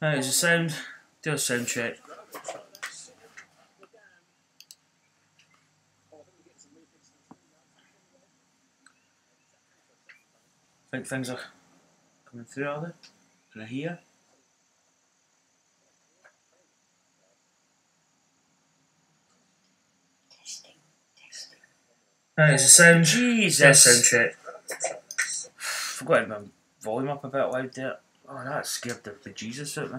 Right, is the sound? Do a sound check. I think things are coming through, are they? Can I hear? Right, is the sound? Jesus! Sound check. Forgot to my volume up a bit loud there. Oh, that scared the Jesus out of me.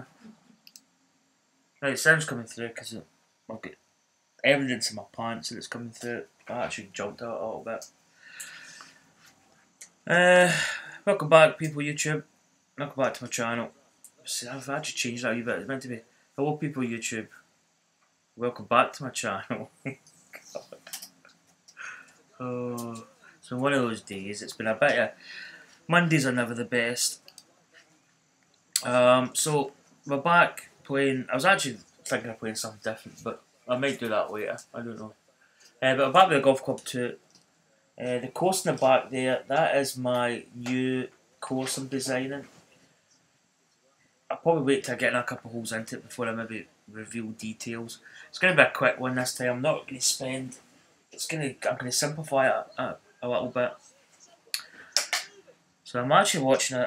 Right, sound's coming through because I've got evidence in my pants that it's coming through. I actually jumped out a little bit. Welcome back, people, YouTube. Welcome back to my channel. See, I've actually changed that a wee bit. It's meant to be hello, people, YouTube. Welcome back to my channel. Oh, it's been one of those days. It's been a bit of Mondays are never the best. So we're back playing. I was actually thinking of playing something different, but I might do that later. I don't know. But I'm back with the Golf Club 2. The course in the back there, that is my new course I'm designing. I'll probably wait till I get in a couple of holes into it before I maybe reveal details. It's going to be a quick one this time. I'm not going to spend. I'm going to simplify it a little bit. So I'm actually watching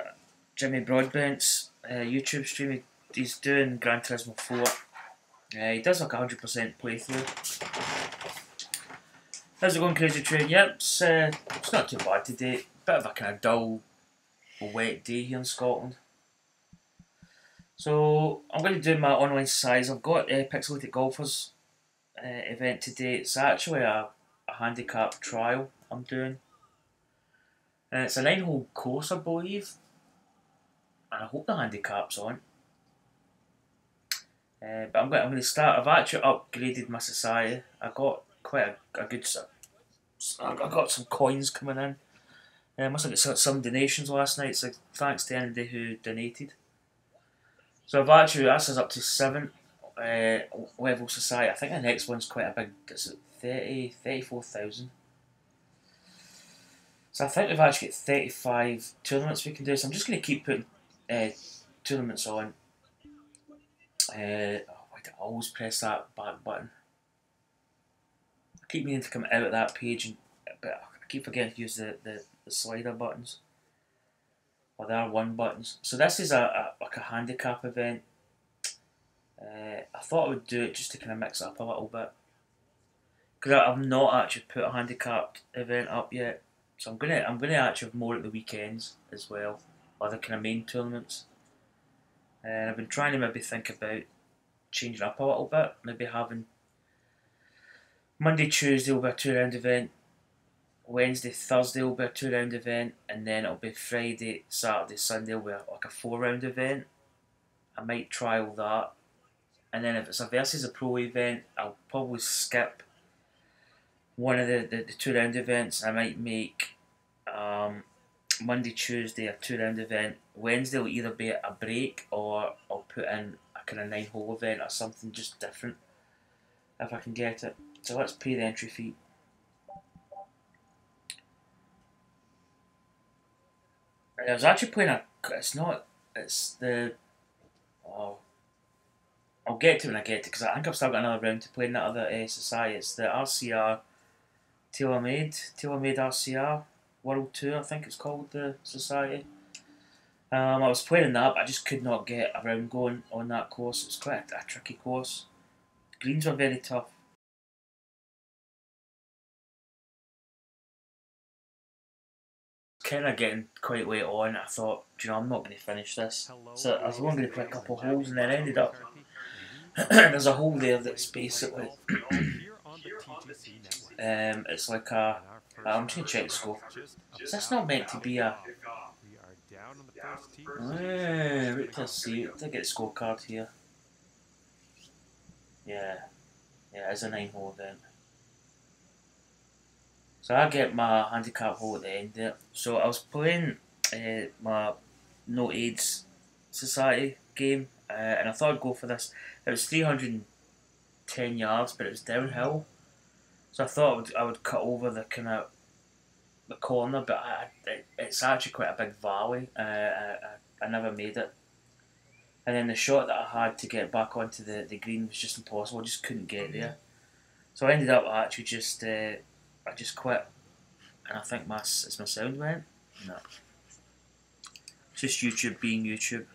Jimmy Broadbent's YouTube stream. He's doing Gran Turismo 4. He does like 100% playthrough. How's it going, Crazy Train? Yep, it's not too bad today. Bit of a kind of dull, wet day here in Scotland. So I'm going to do my online size. I've got Pixelated Golfers event today. It's actually a handicap trial I'm doing. And it's a 9-hole course, I believe. And I hope the handicap's on. But I'm going to start. I've actually upgraded my society. I got quite a good. I got some coins coming in. I must have got some donations last night. So thanks to anybody who donated. So I've actually, that's us up to 7 level society. I think the next one's quite a big, is it 34,000. So I think we've actually got 35 tournaments we can do. So I'm just going to keep putting tournaments on. Why do I always press that back button? I keep meaning to come out of that page, but I keep forgetting to use the slider buttons. Or the R1 buttons. So this is like a handicap event. I thought I would do it just to kind of mix it up a little bit. Because I've not actually put a handicapped event up yet. So I'm gonna actually have more at the weekends as well. Or the kind of main tournaments. And I've been trying to maybe think about changing up a little bit. Maybe having Monday, Tuesday will be a 2-round event. Wednesday, Thursday will be a 2-round event, and then it'll be Friday, Saturday, Sunday will be like a 4-round event. I might trial that, and then if it's a versus a pro event, I'll probably skip one of the 2-round events. I might make Monday, Tuesday a 2-round event. Wednesday will either be a break or I'll put in a kind of 9-hole event or something just different if I can get it. So let's pay the entry fee. I was actually playing it's the, oh, I'll get to it when I get to it because I think I've still got another round to play in that other society. It's the RCR Tailor-Made RCR World Tour, I think it's called, the society. I was playing that, but I just could not get a round going on that course. It was quite a tricky course. The greens were very tough. Kind of getting quite late on. I thought, you know, I'm not going to finish this. So I was only going to play a couple of holes, and then I ended up. There's a hole there that's basically. It's like a. I'm just going to check the score. Is this not meant to be a. Let's see. Let's get a scorecard here. Yeah, it's a 9-hole event. So I get my handicap hole at the end there. So I was playing my No AIDS Society game, and I thought I'd go for this. It was 310 yards, but it was downhill. So I thought I would cut over the kind of the corner, but it's actually quite a big valley. I never made it. And then the shot that I had to get back onto the green was just impossible. I just couldn't get there. So I ended up actually just I just quit, and I think my sound went. No, it's just YouTube being YouTube.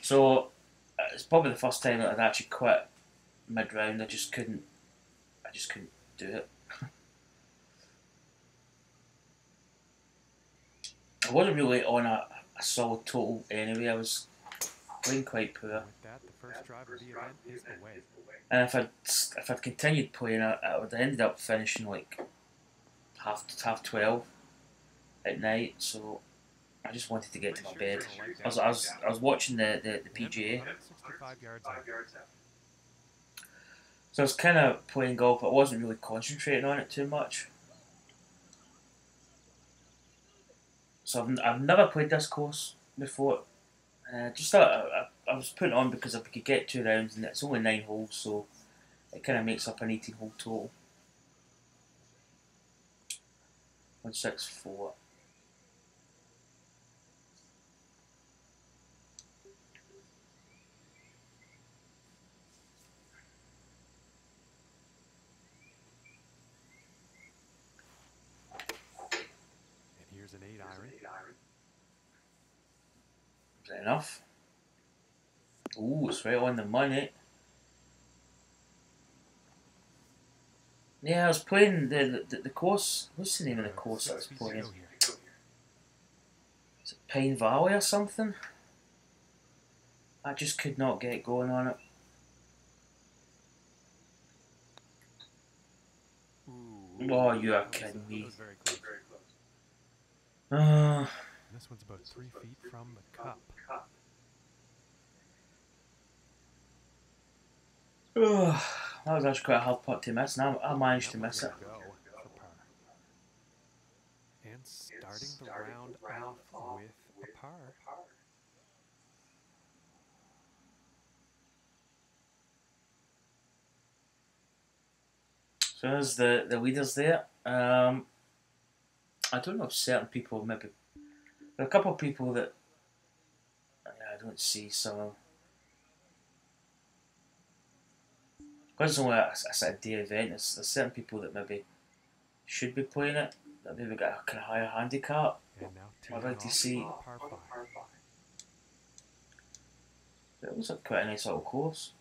So it's probably the first time that I'd actually quit mid round. I just couldn't do it. I wasn't really on a solid total anyway. I was playing quite poor. And if I'd continued playing, I would have ended up finishing like half 12 at night. So I just wanted to get to my bed. I was watching the PGA. So I was kind of playing golf, but I wasn't really concentrating on it too much. So I've never played this course before. Just thought I was putting it on because if we could get 2 rounds, and it's only 9 holes, so it kind of makes up an 18-hole total. 164. And here's an 8-iron. Is that enough? Ooh, it's right on the money. Yeah, I was playing the course. What's the name of the course I was playing? Is it Pine Valley or something? I just could not get going on it. Oh, you are kidding me. This one's about 3 feet from the cup. That was actually quite a hard putt to miss, and I managed to miss it. And starting the round off with a par. So there's the leaders there. I don't know if certain people maybe. There are a couple of people that I don't see some. Because it's only a sort of day event, there's certain people that maybe should be playing it, that maybe got a kind of higher handicap. I'd like to see. But it looks like quite a nice little course.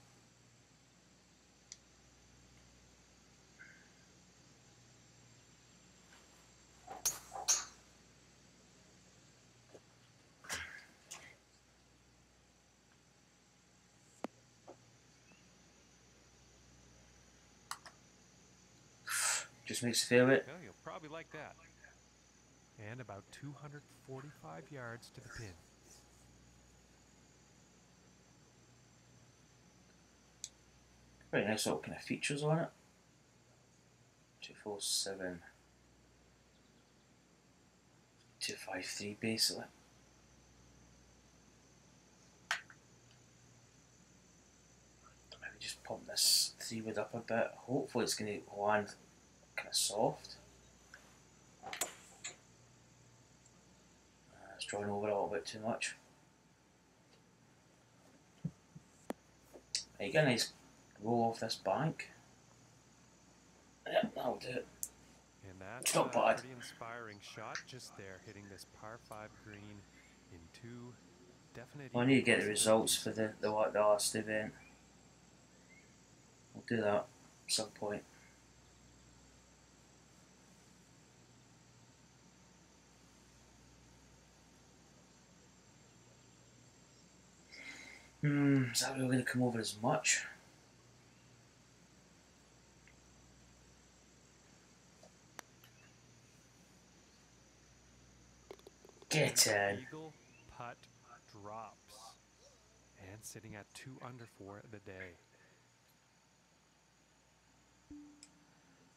Just makes you feel it. Well, you'll probably like that. And about 245 yards to the pin. Very nice little kind of features on it. 247. 253 basically. Maybe just pump this 3-wood up a bit. Hopefully it's going to land kind of soft. It's drawing over a little bit too much. You get a nice roll off this bank. Yeah, that'll do it. And that's it's not bad. Pretty inspiring shot just there, hitting this par 5 green in 2 definite. I need to get the results for the last event. We'll do that at some point. Is that really going to come over as much? Get in. Eagle putt drops. And sitting at 2 under for the day.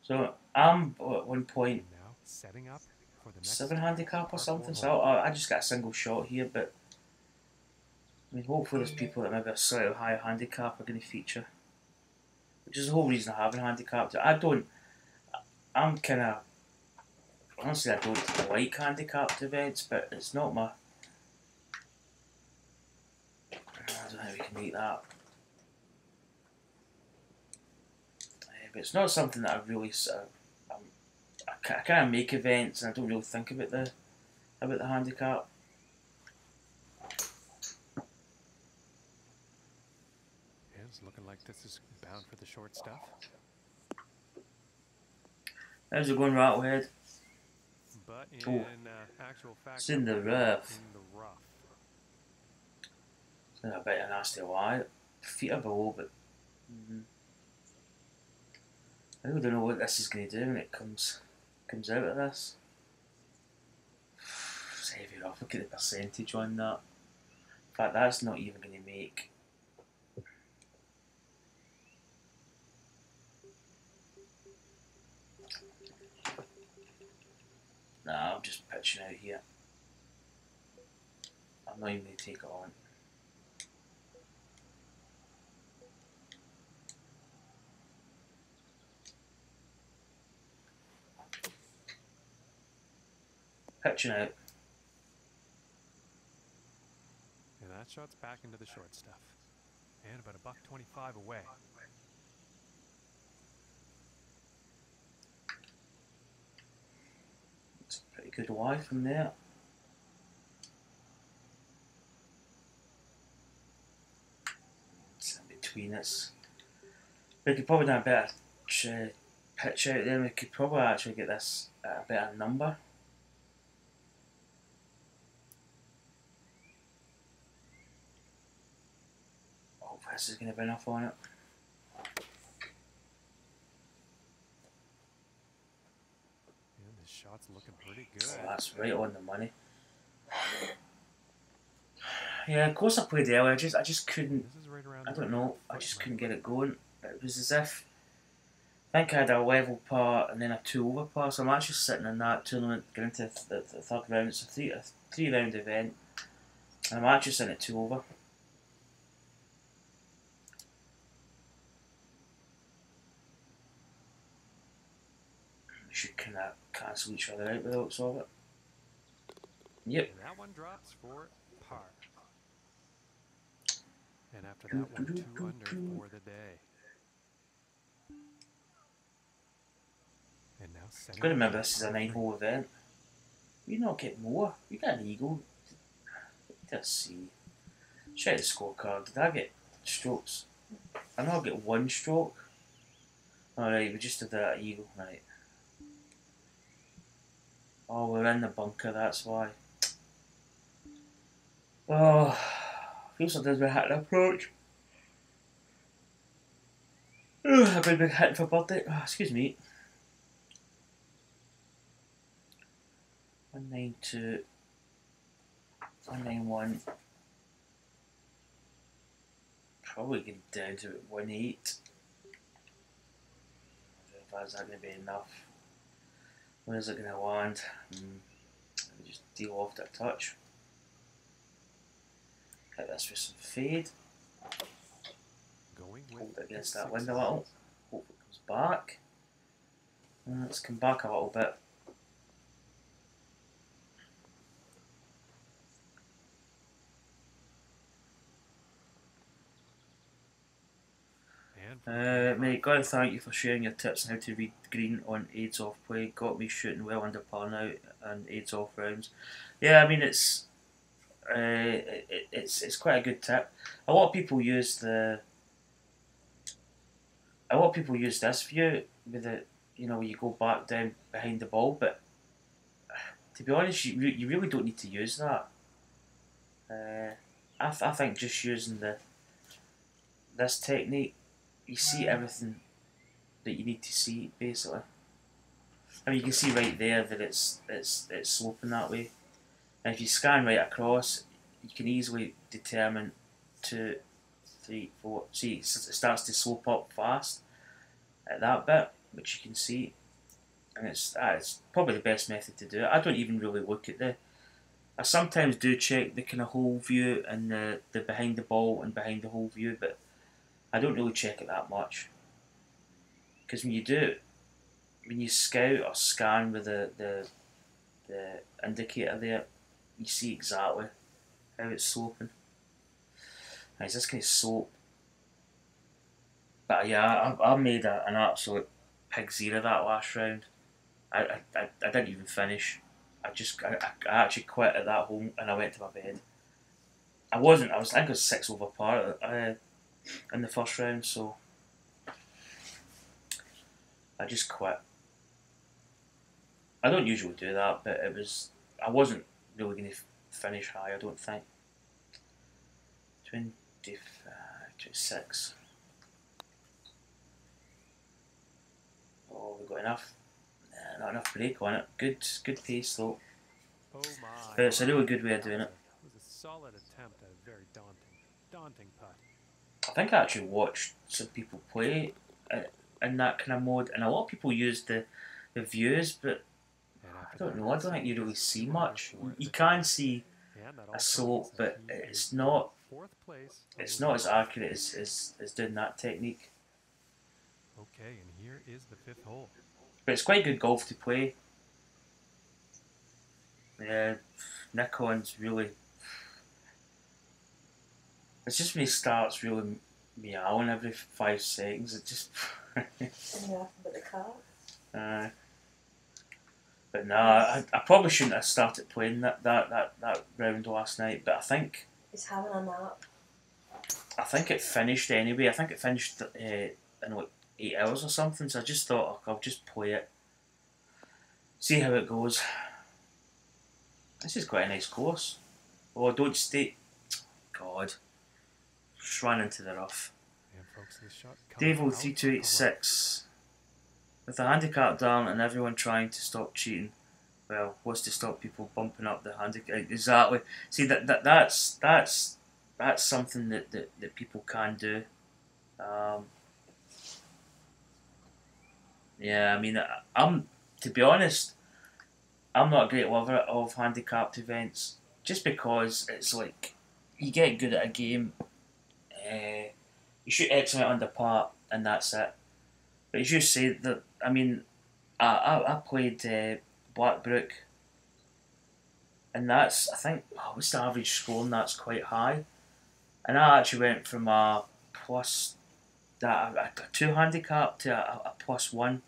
So I'm at one point now setting up for the next 7 handicap or something. So I just got a single shot here, but I mean, hopefully there's people that maybe a slightly higher handicap are going to feature, which is the whole reason I haven't handicapped it. I'm kind of, honestly, I don't like handicapped events, but it's not my, I don't think we can make that. But it's not something that I really I kind of make events and I don't really think about the handicap. It's looking like this is bound for the short stuff. How's it going, Rattlehead? But in actual fact, it's in the rough. In the rough. It's in a bit of a nasty lie. Feet are below, but I really don't know what this is going to do when it comes out of this. It's heavy enough. Look at the percentage on that. In fact, that's not even going to make. Nah, I'm just pitching out here. I'm not even going to take it on. Pitching out. And that shot's back into the short stuff. And about $1.25 away. It's a pretty good lie from there. It's in between us. We could probably do a better pitch out there. We could probably actually get this at a better number. Oh, this is going to be enough on it. And this shot's looking pretty good. Oh, that's right on the money. Yeah, of course I played earlier. I just couldn't. This is right around I don't know. I just couldn't get it going. It was as if I think I had a level par and then a 2 over par. So I'm actually sitting in that tournament, getting into the third round. It's a three round event, and I'm actually sitting at 2 over. We should kind of cancel each other out without solve it. Yep. And that one drops for par. And after that one, 2 under for the day. And now I've got to remember this is a 9-hole event. We not get more. We got an eagle. Let's see. Check the scorecard. Did I get strokes? I know I get 1 stroke. Alright, we just did that eagle. Right. Oh, we're in the bunker, that's why. Oh, feels like there's been hitting approach. I've been hitting for birthday. Oh, excuse me. 192, 191. Probably getting down to 18. I don't know if that's not going to be enough. Where is it going to land? Let me just deal off that touch. Hit this with some fade. Hold it against that wind a little. Hope it comes back. Let's come back a little bit. Mate, gotta thank you for sharing your tips on how to read green on aids off play. Got me shooting well under par now and aids off rounds. Yeah, I mean it's quite a good tip. A lot of people use this view with the where you go back down behind the ball, but to be honest, you really don't need to use that. I think just using this technique, you see everything that you need to see basically. I mean, you can see right there that it's sloping that way. And if you scan right across, you can easily determine 2, 3, 4. See, it starts to slope up fast at that bit, which you can see, and it's probably the best method to do it. I don't even really look at I sometimes do check the kind of hole view and the behind the ball and behind the hole view, but I don't really check it that much. Because when you scout or scan with the indicator there, you see exactly how it's sloping. Nice, this guy's soap. But yeah, I made an absolute pig's ear of that last round. I didn't even finish. I actually quit at that hole and I went to my bed. I think I was 6 over par in the first round, so I just quit. I don't usually do that, but I wasn't really going to finish high, I don't think. 25, 26. Oh, we got enough. Not enough break on it. Good pace though. Oh my. But it's a really good way of doing it. It was a solid attempt at a very daunting putt. I think I actually watched some people play in that kind of mode, and a lot of people use the views, but I don't know. I don't think you really see much. You can see a slope, but it's not as accurate as doing that technique. Okay, and here is the 5th hole. But it's quite good golf to play. Yeah, Nikon's really. It's just when he starts really meowing every 5 seconds. It just. And you're laughing about the car. But no, I probably shouldn't have started playing that round last night. But I think. He's having a nap. I think it finished anyway. I think it finished in like 8 hours or something. So I just thought, I'll just play it, see how it goes. This is quite a nice course. Oh, don't stay. God. Just ran into the rough. Folks, this shot Davo 3286. With the handicap down and everyone trying to stop cheating. Well, what's to stop people bumping up the handicap? Exactly. See, that's something that people can do. Yeah, I mean, to be honest, I'm not a great lover of handicapped events, just because it's like you get good at a game, you shoot X amount under par, and that's it. But as you say, that I mean, I played Blackbrook, and that's, I think, what's the average score, and that's quite high. And I actually went from a a 2 handicap to a +1,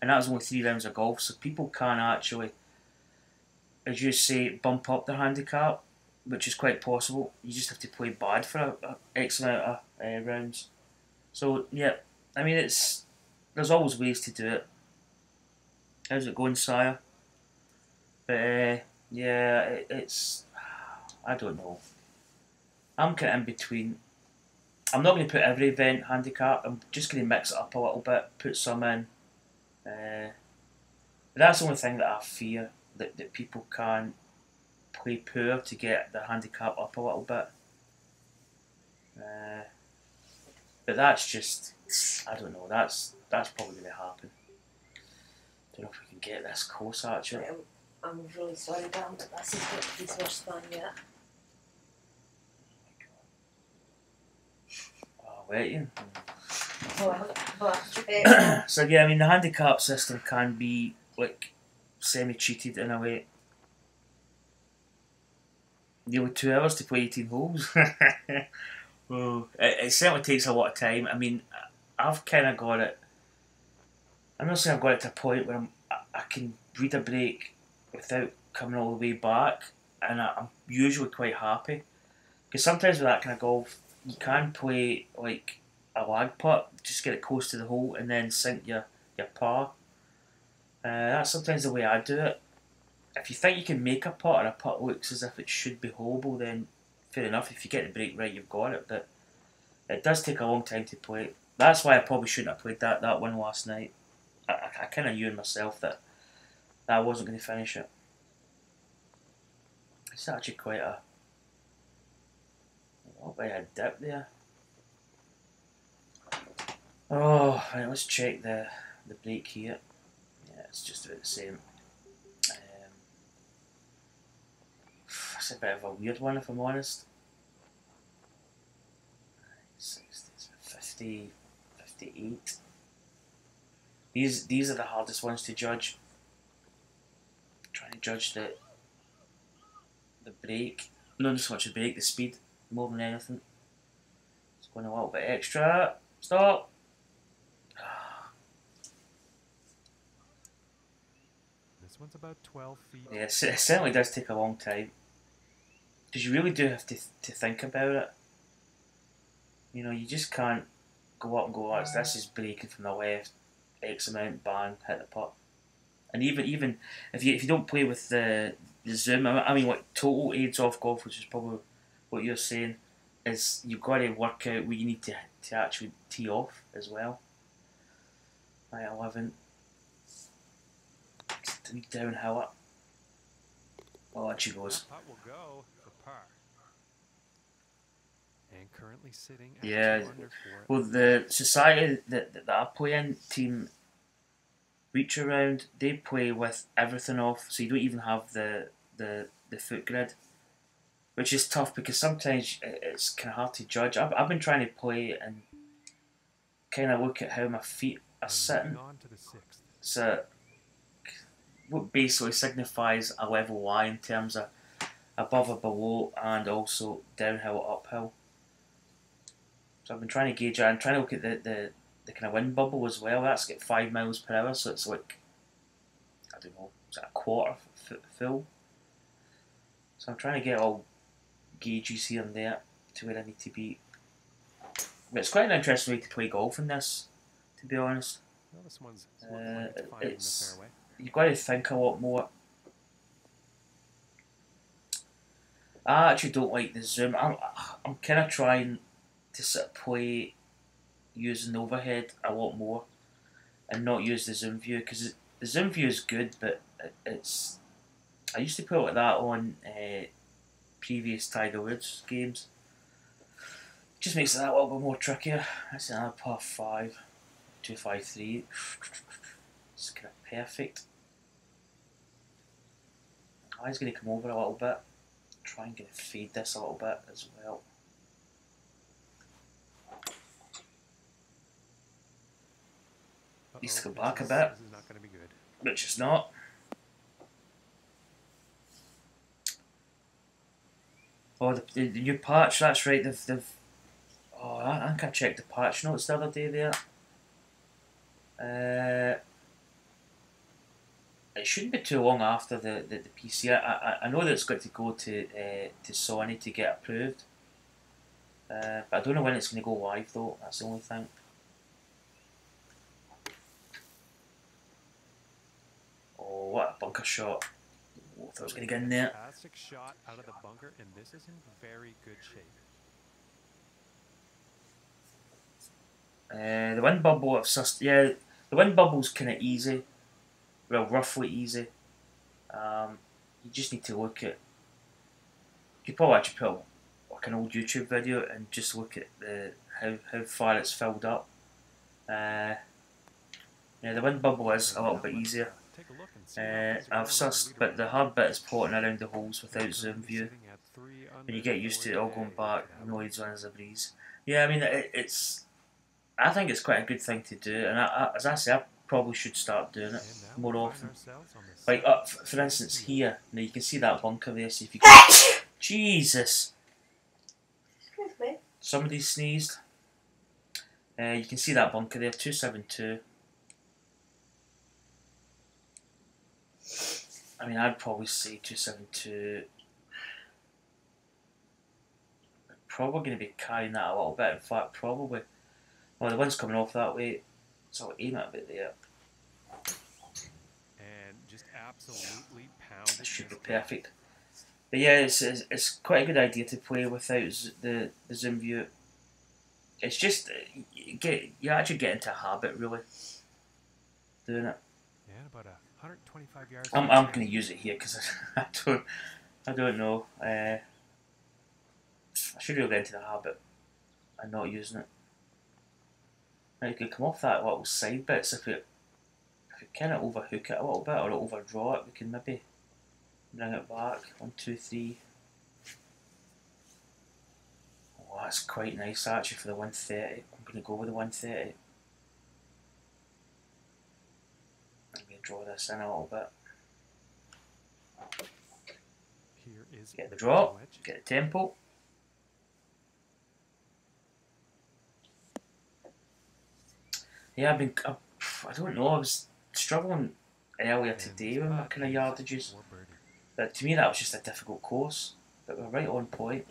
and that was only 3 rounds of golf. So people can actually, as you say, bump up their handicap, which is quite possible. You just have to play bad for a X amount of rounds. So yeah, I mean, there's always ways to do it. How's it going, Sire? But yeah, it's, I don't know. I'm kind of in between. I'm not going to put every event handicap. I'm just going to mix it up a little bit, put some in. But that's the only thing that I fear, that people can play poor to get their handicap up a little bit. But that's just, I don't know. That's probably going to happen. Don't know if we can get this close actually. I'm really sorry, Dan, but this is going to be the worst fun yet. Waiting. So yeah, I mean, the handicap system can be like semi-cheated in a way. Nearly 2 hours to play 18 holes. Well, it certainly takes a lot of time. I mean, I've kind of got it. I'm not saying I've got it to a point where I can read a break without coming all the way back, and I'm usually quite happy. Because sometimes with that kind of golf, you can play like a lag putt, just get it close to the hole and then sink your par. That's sometimes the way I do it. If you think you can make a putt and a putt looks as if it should be holeable, then fair enough. If you get the break right, you've got it. But it does take a long time to play. That's why I probably shouldn't have played that one last night. I kind of knew in myself that I wasn't going to finish it. It's actually quite a dip there. Oh, right, let's check the break here. Yeah, it's just about the same. It's a bit of a weird one, if I'm honest. 60, 50, 58. These are the hardest ones to judge. Trying to judge the break. Not so much the break, the speed, more than anything. Going a little bit extra. Stop. This one's about 12 feet. Yeah, it certainly does take a long time. Because you really do have to think about it. You know, you just can't go up and go, oh, this is breaking from the left, X amount, bang, hit the putt. And even if you don't play with the zoom, I mean, what total aids off golf, which is probably what you're saying, is you've got to work out where you need to actually tee off as well. Right, 11. Downhill it. Oh, on she goes. That putt will go for par. And currently sitting at Yeah. 2 under 4. Well, the society that I play in, Team Reach Around, they play with everything off, so you don't even have the foot grid, which is tough because sometimes it's kind of hard to judge. I've been trying to play and kind of look at how my feet are sitting. On to the 6th. So what basically signifies a level Y in terms of above or below and also downhill or uphill. So I've been trying to gauge it. I'm trying to look at the kind of wind bubble as well. That's got 5 miles per hour, so it's like, I don't know, is that a quarter full? So I'm trying to get all gauges here and there to where I need to be. But it's quite an interesting way to play golf in this, to be honest. Well, this one's looking like it's finding the fairway. You've got to think a lot more. I actually don't like the zoom. I'm kind of trying to sort of play using overhead a lot more and not use the zoom view, because the zoom view is good, but it's. I used to put like that on previous Tiger Woods games. It just makes it that little bit more trickier. That's another par 5, 253. It's kind of perfect. He's going to come over a little bit. Try and get fade this a little bit as well. Needs to go back a bit. This is not going to be good. Which is not. Oh, the new patch, that's right. They've oh, I think I checked the patch notes the other day there. It shouldn't be too long after the PC. I know that it's got to go to Sony to get approved. But I don't know when it's going to go live though, that's the only thing. Oh, what a bunker shot. Oh, I thought I was going to get in there. Fantastic shot out of the bunker, and this is in very good shape. The wind bubble, the wind bubble's kind of easy. Well, roughly easy. You just need to look at. You could probably actually put like an old YouTube video and just look at how far it's filled up. Yeah, the wind bubble is a little bit easier. I've sussed, but the hard bit is plotting around the holes without zoom view. When you get used to it all going back, noise runs a breeze. Yeah, I mean it's. I think it's quite a good thing to do, and as I say, I probably should start doing it more often. Like for instance here, now you can see that bunker there. See if you can. Jesus! Excuse me. Somebody sneezed. You can see that bunker there, 272. I mean, I'd probably say 272. I'm probably going to be carrying that a little bit. In fact, probably. Well, the wind's coming off that way, so I'll aim it a bit there. And just absolutely pound it. This should be perfect. But yeah, it's quite a good idea to play without the zoom view. It's just you actually get into a habit really doing it. Yeah, about 125 yards. I'm going to use it here because I don't know. I should really get into the habit and not using it. Now you can come off that little side bits if it kind of overhook it a little bit or overdraw it. We can maybe bring it back. 1, 2, 3. Oh, that's quite nice actually for the 130. I'm going to go with the 130. I'm going to draw this in a little bit. Here is Get the draw, get the tempo. Yeah, I don't know, I was struggling earlier And today this with my putt kind of is yardages. for birdie. But to me that was just a difficult course. But we're right on point.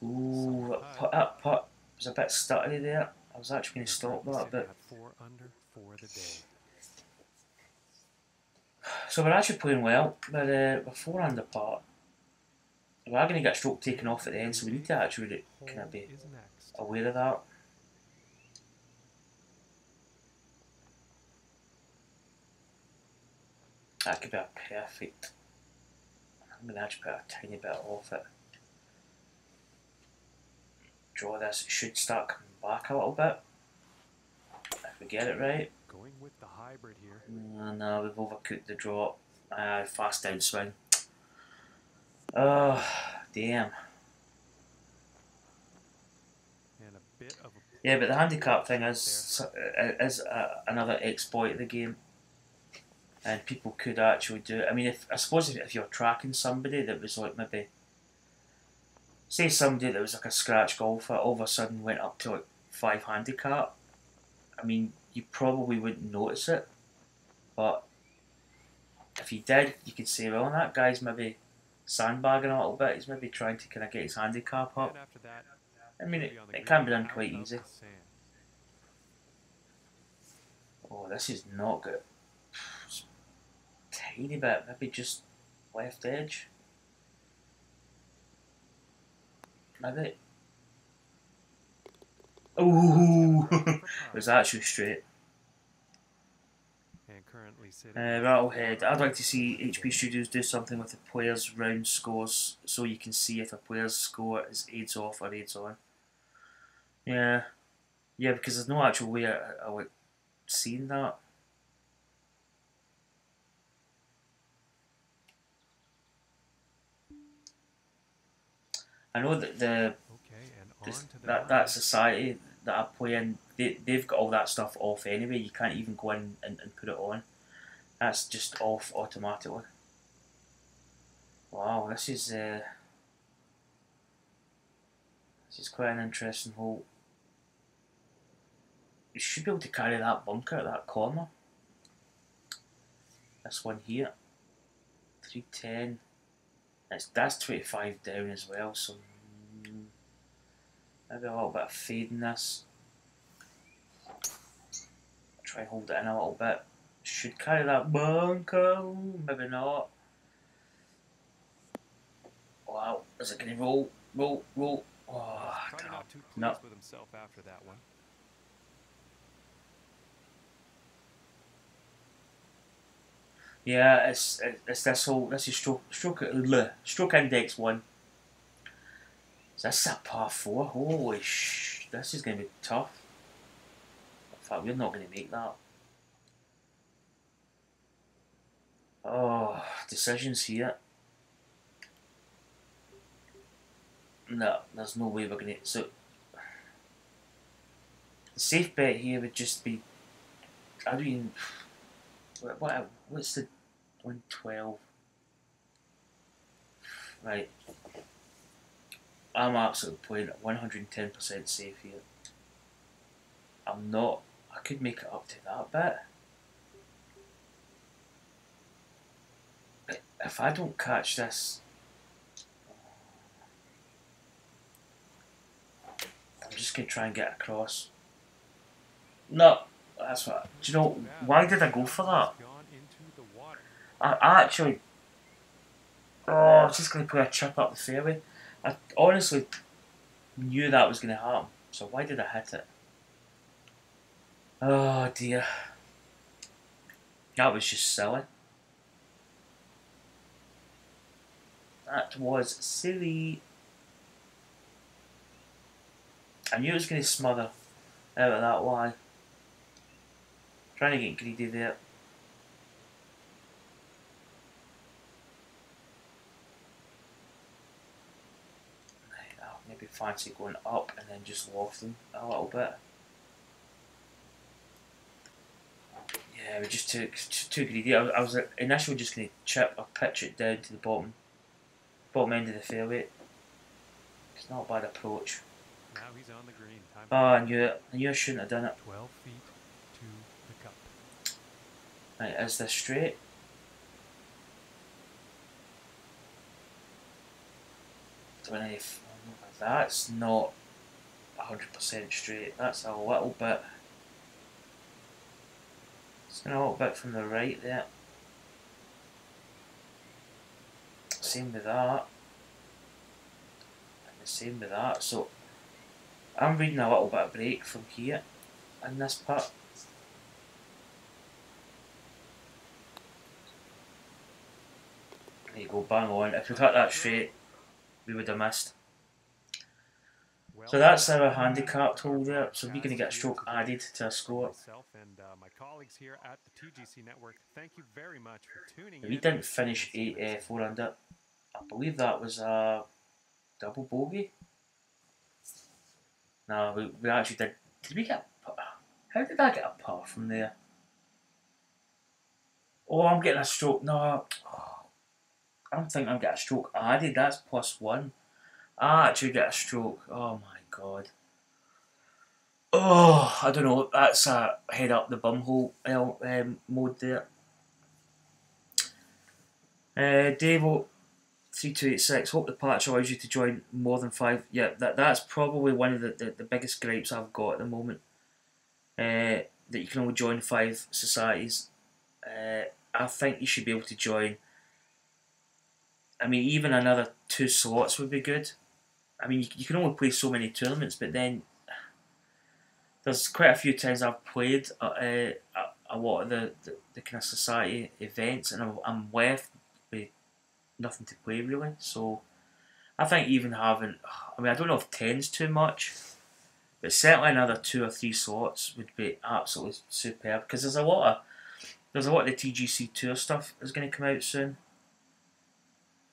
Ooh, that putt was a bit stuttery there. I was actually going to You're stop currently that, sitting but at 4 under for the day. so we're actually playing well. We're 4 under par. We are going to get a stroke taken off at the end, so we need to actually kind of be Is next. aware of that. That could be a perfect. I'm going to actually put a tiny bit off it. Draw this. It should start coming back a little bit. If we get it right. Going with the hybrid here. No, we've overcooked the drop. Fast downswing. Oh, damn. And a bit of a Yeah, but the handicap thing is another exploit of the game. And people could actually do it. I mean, I suppose if you're tracking somebody that was like maybe, say somebody that was like a scratch golfer, all of a sudden went up to like 5 handicap. I mean, you probably wouldn't notice it, but if you did, you could say, well, that guy's maybe sandbagging a little bit. He's maybe trying to kind of get his handicap up. And after that, I mean, he'll be on the it green can be done out quite of easy. the sand. Oh, this is not good. Just tiny bit, maybe just left edge. Maybe. Ooh, it was actually straight. And currently sitting Rattlehead. I'd like to see HP Studios do something with the players' round scores so you can see if a player's score is aids off or aids on. Yeah. Yeah, because there's no actual way I like seeing that. I know that that society that I play in, they've got all that stuff off anyway. You can't even go in and put it on. That's just off automatically. Wow, this is quite an interesting hole. You should be able to carry that bunker at that corner. This one here, 310. That's 25 down as well, so maybe a little bit of fade in this. Try and hold it in a little bit. Should carry that bunker, maybe not. Wow, is it going to roll? Roll, roll. Oh, probably not too no. pleased with himself after that one. Yeah, it's this whole, this is stroke index 1. Is this a par 4? Holy sh! This is going to be tough. In fact, we're not going to make that. Oh, decisions here. No, there's no way we're going to. So, the safe bet here would just be. I don't even. What's the 112? Right. I'm absolutely playing at 110% safe here. I'm not. I could make it up to that bit. But if I don't catch this, I'm just going to try and get across. No, that's what. Do you know, why did I go for that? I actually. Oh, I was just going to play a chip up the fairway. I honestly knew that was going to happen, so why did I hit it? Oh dear. That was just silly. That was silly. I knew it was going to smother out of that Y. Trying to get greedy there. I'll maybe fancy going up and then just lofting a little bit. Yeah, we just too greedy. I was initially just going to chip or pitch it down to the bottom end of the fairway. It's not a bad approach. now he's on the green. Time Oh, I knew it. I knew I shouldn't have done it. 12 feet to the cup. Right, is this straight? That's not 100% straight. That's a little bit. It's a little bit from the right there. Same with that. And the same with that. So I'm reading a little bit of break from here in this part. There you go, bang on. If we cut that straight, we would have missed. So that's our handicapped hole there. So we're going to get a stroke added to our score. Myself and my colleagues here at the TGC Network, thank you very much for tuning in. We didn't finish 4 under. I believe that was a double bogey. No, we actually did. Did we get a par? How did I get a par from there? Oh, I'm getting a stroke. No, I'm thinking I'm getting a stroke added. That's +1. I actually get a stroke. Oh my god. Oh, I don't know. That's a head up the bumhole mode there. Davo 3286. Hope the patch allows you to join more than 5. Yeah, that's probably one of the biggest gripes I've got at the moment. That you can only join 5 societies. I think you should be able to join. I mean, even another 2 slots would be good. I mean, you can only play so many tournaments, but then there's quite a few times I've played a lot of the kind of society events, and I'm left with nothing to play really. So I think even having, I mean, I don't know if 10's too much, but certainly another 2 or 3 slots would be absolutely superb, because there's a lot of the TGC Tour stuff is going to come out soon,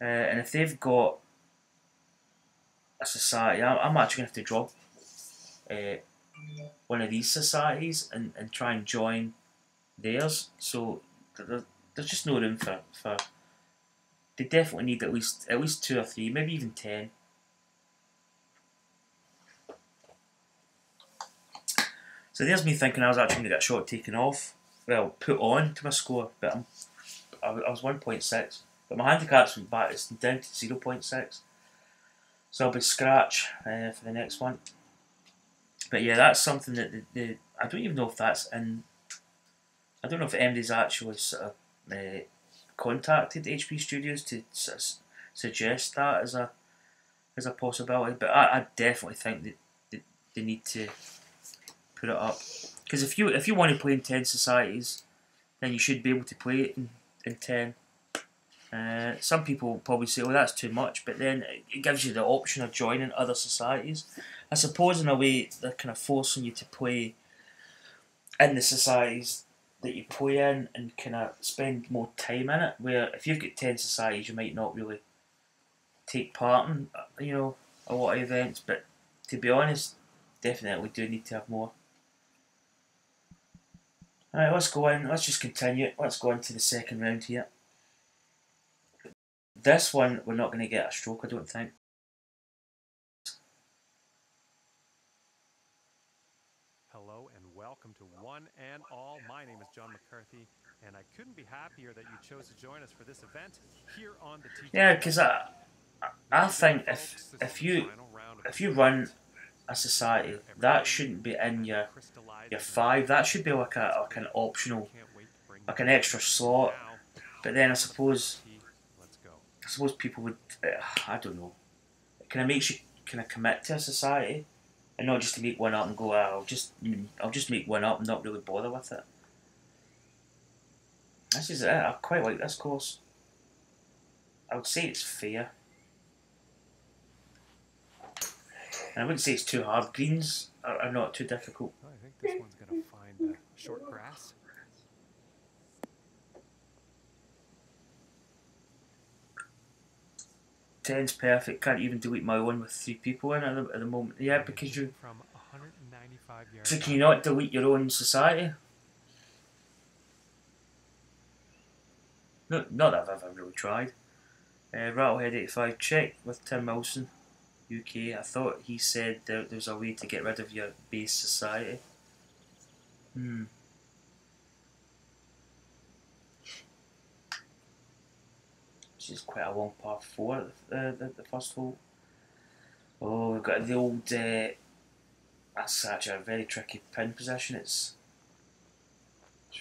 and if they've got a society, I'm actually going to have to drop one of these societies and try and join theirs. So there's just no room for. They definitely need at least 2 or 3, maybe even 10. So there's me thinking I was actually going to get a shot taken off. Well, put on to my score, but I was 1.6. But my handicap's went back. It's down to 0.6. So I'll be scratch for the next one. But yeah, that's something that I don't even know if that's in. I don't know if MD's actually sort of contacted HP Studios to sort of suggest that as a possibility. But I definitely think that they need to put it up, because if you want to play in 10 societies, then you should be able to play it in 10. Some people probably say, "Oh, that's too much," but then it gives you the option of joining other societies. I suppose in a way they're kind of forcing you to play in the societies that you play in and kind of spend more time in it. Where if you've got 10 societies, you might not really take part in a lot of events. But to be honest, definitely do need to have more. Alright, let's go in. Let's just continue. Let's go into the second round here. This one, we're not going to get a stroke, I don't think. Hello and welcome to One and All. My name is John McCarthy, and I couldn't be happier that you chose to join us for this event here on the TGC. Yeah, because I think if you run a society, that shouldn't be in your 5. That should be like an optional, like an extra slot. But then I suppose people would, I don't know, it kind of makes you kind of commit to a society, and not just to make one up and go, I'll just make one up and not really bother with it. This is it. I quite like this course. I would say it's fair. And I wouldn't say it's too hard. Greens are not too difficult. I think this one's going to find short grass. Ten's perfect. Can't even delete my one with 3 people in at the moment. Yeah, because you. From 195 yards. So can you not delete your own society? No, not that I've ever really tried. Rattlehead 85 check with Tim Wilson. UK. I thought he said there's a way to get rid of your base society. Which is quite a long par 4 the first hole. Oh, we've got the old. That's actually a very tricky pin position. It's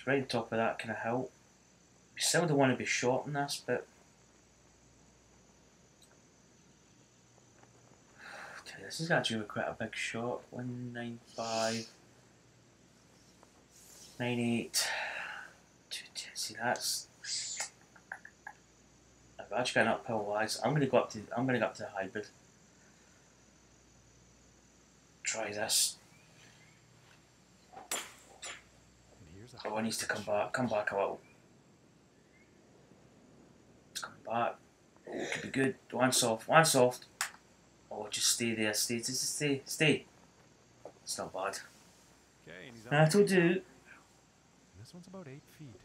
right on top of that kind of hill. We still don't want to be short in this, but this is actually quite a big shot. 195, 98. See, that's. I've actually got an uphill wise. I'm gonna go up to the hybrid. Try this. Oh, it needs to come back a little. It's coming back. Oh, it could be good. One soft. Oh, just stay there. Stay. It's not bad. Okay, and he's That'll do. This one's about 8 feet.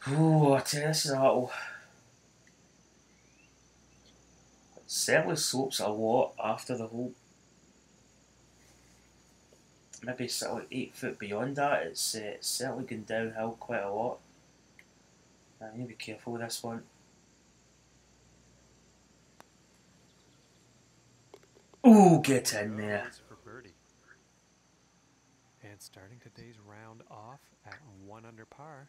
Oh, I tell you, this is a little. It certainly slopes a lot after the hole. Maybe sort of 8 foot beyond that, it's certainly going downhill quite a lot. I need to be careful with this one. Oh, get in there. For birdie. And starting today's round off at 1 under par.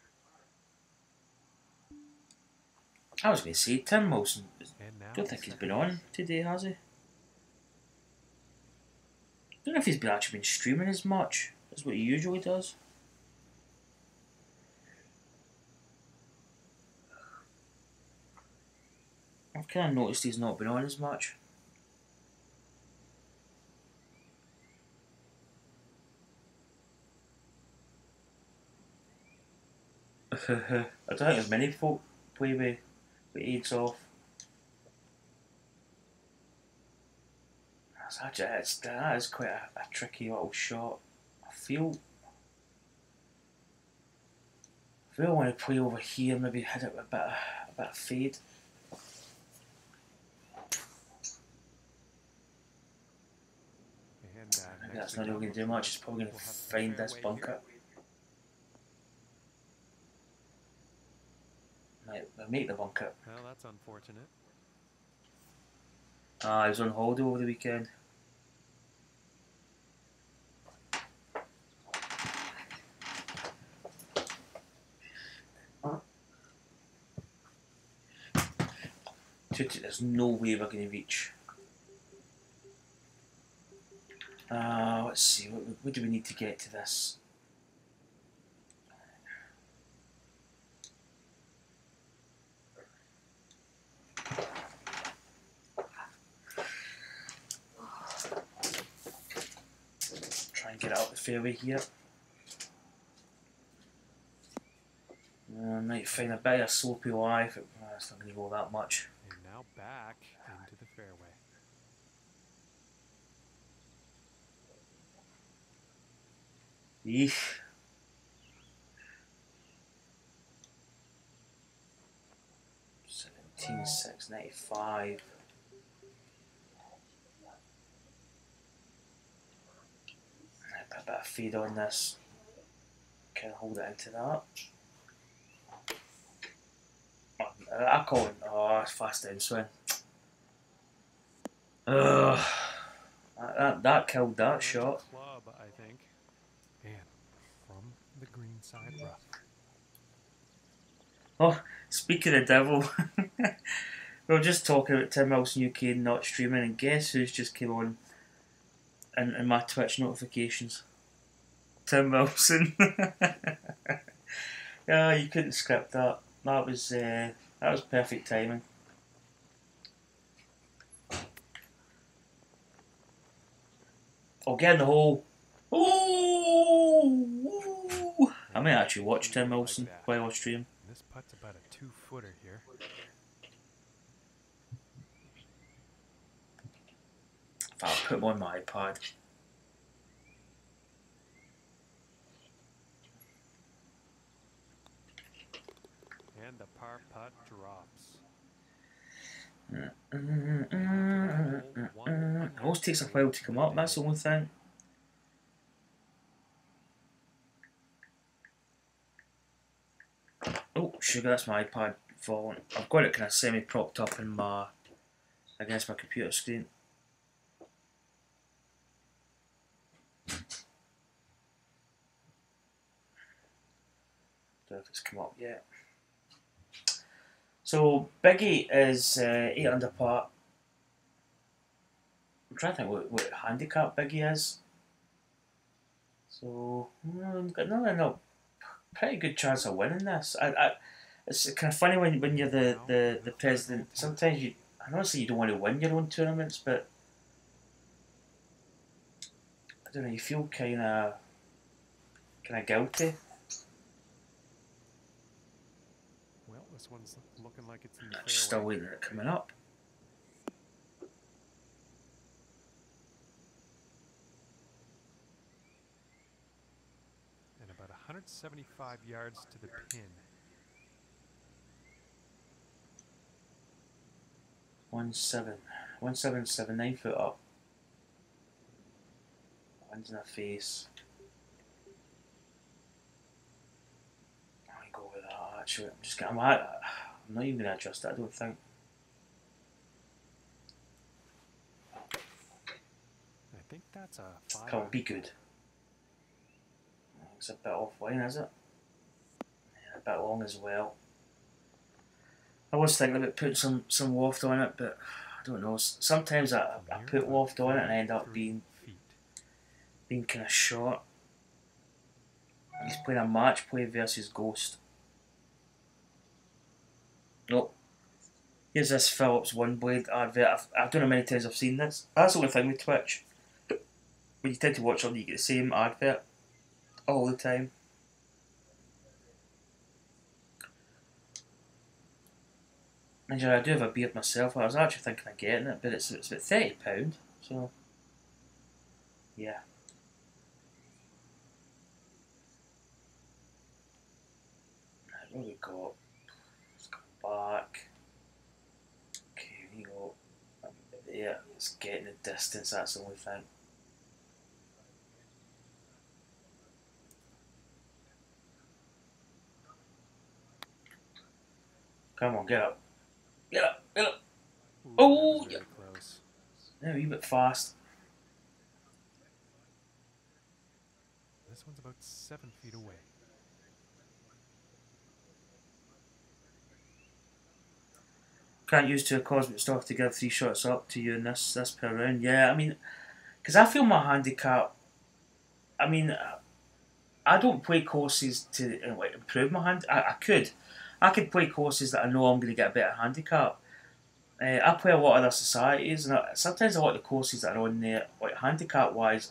I was going to say, Tim Wilson, I don't think he's been on today, has he? Don't know if he's actually been streaming as much as what he usually does. I've kind of noticed he's not been on as much. I don't think there's many folk play with aids off. That is quite a tricky little shot. I feel I want to play over here, maybe hit it with a bit of fade. Maybe that's not really going to do much. It's probably going to find this bunker. Might make the bunker. Well, that's unfortunate. I was on holiday over the weekend. There's no way we're going to reach. Let's see, what do we need to get to this? Try and get it up the fairway here. Might find a bit of a slopey lie, if it's not going to go that much. And now back into the fairway. Eesh. 17,695. Put a bit of feed on this. Kind of hold it into that. I call it. Oh, it's fast downswing. Ugh. That killed that shot. Club, I think. And from the green side rough. Oh, speak of the devil. We were just talking about Tim Wilson UK not streaming, and guess who's just came on in my Twitch notifications? Tim Wilson. Yeah, you couldn't script that. That was perfect timing. Oh, get in the hole. Ooh! I may actually watch Tim Wilson while I stream. This putt's about a 2-footer here. I'll put him on my iPad. And the par putt drops. It always takes a while to come up, that's the only thing. Oh, sugar, that's my iPad falling. I've got it kind of semi-propped up in against my computer screen. Don't know if it's come up yet. So Biggie is 8 under par. I'm trying to think what handicap Biggie is. So I've got no pretty good chance of winning this. It's kind of funny when you're the president. Sometimes I know you don't want to win your own tournaments, but I don't know. You feel kind of guilty. Well, this one's looking like it's in the fairway. Still waiting at it coming up. And about 175 yards to the pin. 1779 9 foot up. Wind's in the face. I'm gonna go with that actually. I'm not even gonna adjust it, I don't think. I think that's a 5. Come on, be good. It's a bit offline, is it? Yeah, a bit long as well. I was thinking about putting some waft on it, but I don't know. Sometimes I put waft on it and end up being kind of short. He's playing a match play versus Ghost. Nope. Here's this Phillips One Blade advert. I don't know how many times I've seen this. That's the only thing with Twitch. When you tend to watch something, you get the same advert all the time. And I do have a beard myself. I was actually thinking of getting it, but it's about £30, so yeah. Right, what have we got? Let's go back. Okay, we go. Yeah, it's getting the distance, that's the only thing. Come on, get up. Get up, get up. Ooh, Oh, yeah. Close. Yeah, a wee bit fast. This one's about 7 feet away. Can't use 2 cosmic stock to give 3 shots up to you in this per round. Yeah, I mean, because I feel my handicap. I mean, I don't play courses to improve my hand. I could play courses that I know I'm going to get a better handicap. I play a lot of other societies, and sometimes a lot of the courses that are on there, like handicap wise,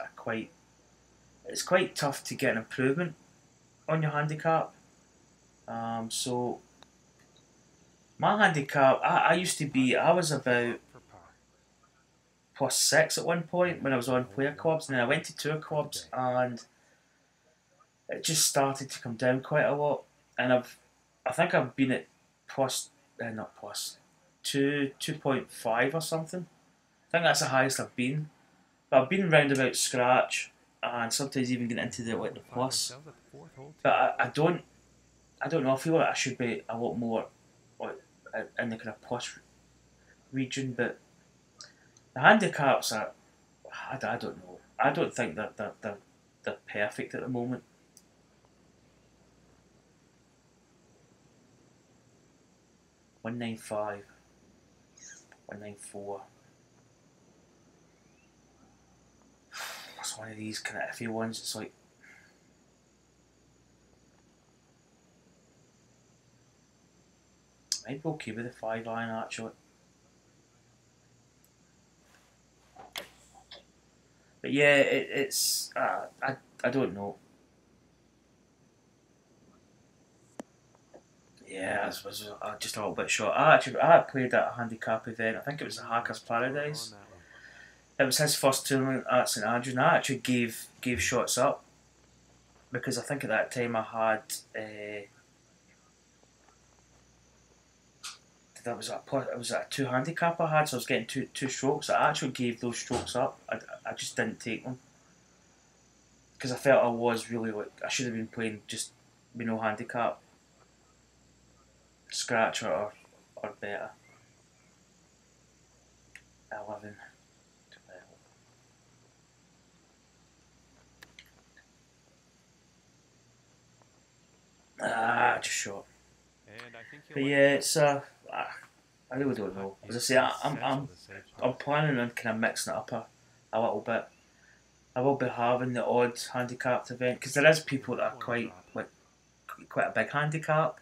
it's quite tough to get an improvement on your handicap. So my handicap, I was about +6 at one point when I was on player clubs, and then I went to tour clubs, and it just started to come down quite a lot. And I think I've been at not plus 2.5 or something. I think that's the highest I've been. But I've been round about scratch, and sometimes even getting into the plus. But I don't know. I feel like I should be a lot more in the kind of plus region. But the handicaps are, I don't know. I don't think that they're perfect at the moment. $195, $194. It's one of these kind of iffy ones. It's like I'd be okay with the 5-iron actually. But yeah, it's I don't know. Yeah, I was just a little bit short. I played at a handicap event. I think it was the Hackers Paradise. It was his first tournament at St Andrews, and I actually gave shots up because I think at that time I had that was it was a 2 handicap I had, so I was getting two strokes. I actually gave those strokes up. I just didn't take them because I felt I was really like I should have been playing just with no handicap, scratch or better. 11, 12. Just short. And I think But yeah, it's I really don't know. As I say, I'm planning on kind of mixing it up a little bit. I will be having the odd handicapped event because there is people that are quite a big handicap,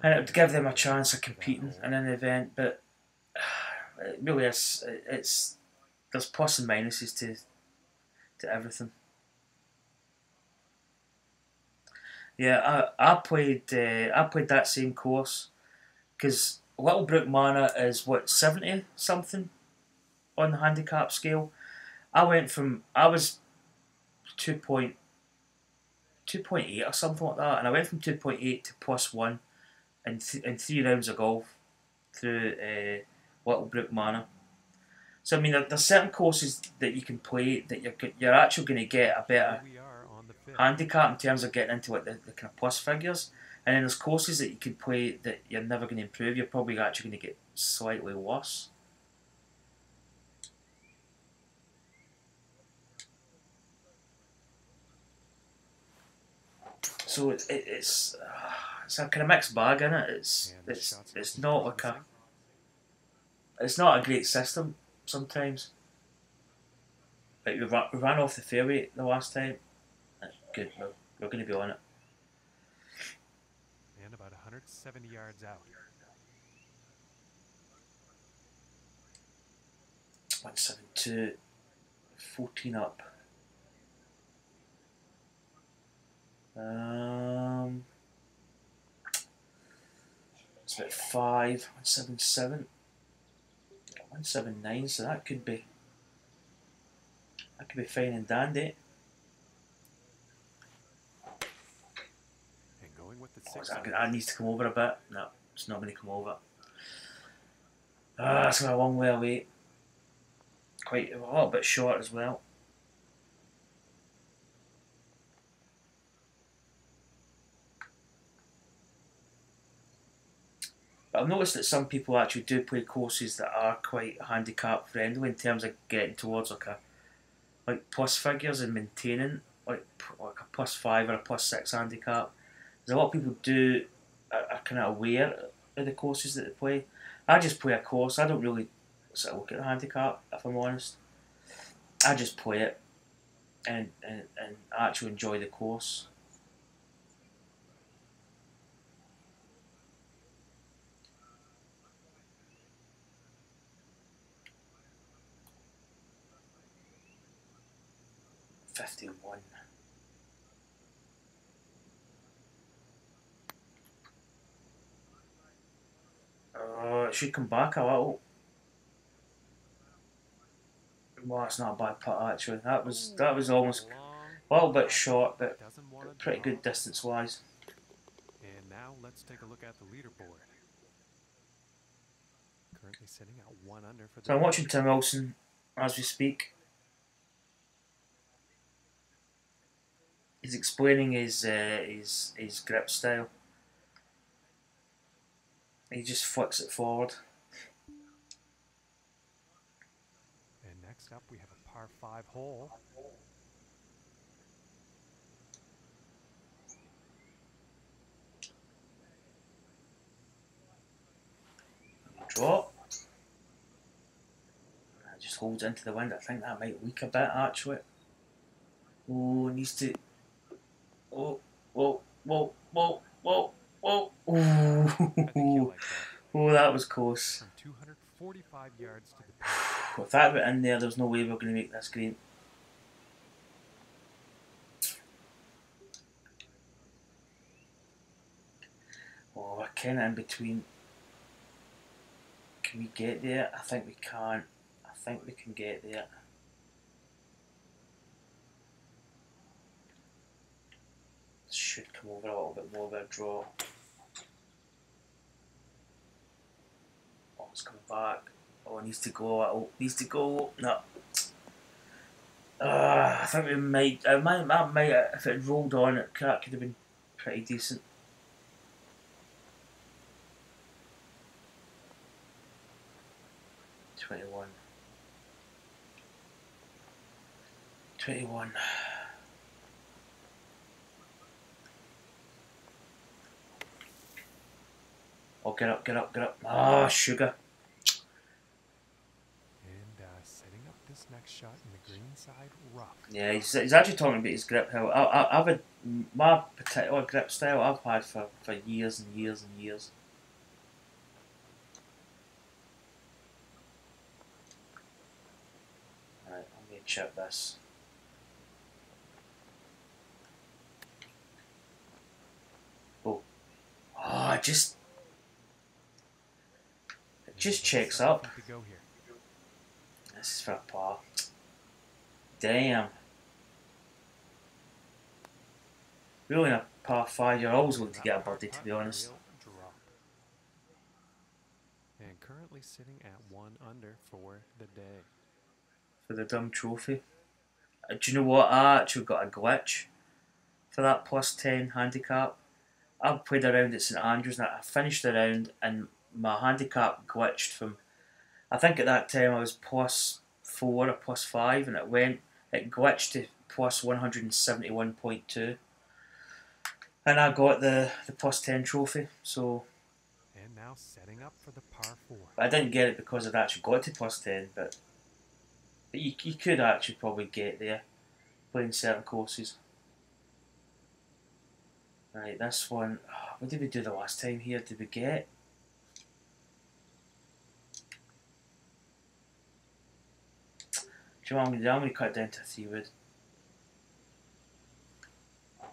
and it would give them a chance of competing in an event. But it really is. It's there's plus and minuses to everything. Yeah, I played that same course because Littlebrook Manor is what 70 something on the handicap scale. I was 2.8 or something like that, and I went from 2.8 to +1 in 3 rounds of golf through Littlebrook Manor. So I mean, there's certain courses that you can play that you're actually going to get a better handicap in terms of getting into like the kind of plus figures, and then there's courses that you can play that you're never going to improve. You're probably actually going to get slightly worse. So it's a kind of mixed bag in it. It's not like it's not a great system sometimes. Like we ran off the fairway the last time. Good, we're going to be on it. And about 170 yards out. 172, 14 up. It's about 5, 177, 179. So that could be fine and dandy. And going with the 6. That needs to come over a bit. No, it's not going to come over. It's a long way away. Quite a little bit short as well. But I've noticed that some people actually do play courses that are quite handicap friendly in terms of getting towards like plus figures and maintaining like a +5 or a +6 handicap. There's a lot of people are kind of aware of the courses that they play. I just play a course. I don't really sort of look at the handicap, if I'm honest. I just play it and I actually enjoy the course. $51. It should come back a little. Well, that's not a bad putt actually. That was almost a little bit short, but pretty good distance wise. And now let's take a look at the leaderboard. Currently sitting at 1 under for the. So I'm watching Tim Wilson as we speak. He's explaining his grip style. He just flicks it forward. And next up we have a par 5 hole. Draw. Just holds into the wind. I think that might leak a bit actually. Oh, needs to. Oh, whoa, whoa, whoa, whoa, whoa. Oh, oh, that was close. From 245 yards to the pin. If that went in there, there's no way we're going to make this green. Oh, we're kind of in between. Can we get there? I think we can. I think we can get there. Should come over a little bit more of a draw. It's coming back. Oh, it needs to go. Oh, needs to go. No. I think we might. I might. If it had rolled on, that could have been pretty decent. $21. Oh, get up, get up, get up. Ah, sugar. And setting up this next shot in the green side rough. Yeah, he's actually talking about his grip. How I've had my particular grip style I've had for years and years and years. Right, I'm going to chip this. Oh, it just checks up. This is for a par. Damn. Really, in a par 5, you're always looking to get a birdie, to be honest. And currently sitting at 1 under for the day. For the dumb trophy. Do you know what? I actually got a glitch for that plus 10 handicap. I played around at St Andrews and I finished the round and my handicap glitched from, I think at that time I was plus 4 or plus 5 and it glitched to plus 171.2 and I got the plus 10 trophy. So, and now setting up for the par 4. I didn't get it because I'd actually got to plus 10, but you could actually probably get there playing certain courses. Right, this one, what did we do the last time here? Did we get? Do you know what I'm going to cut it down to 3 wood. I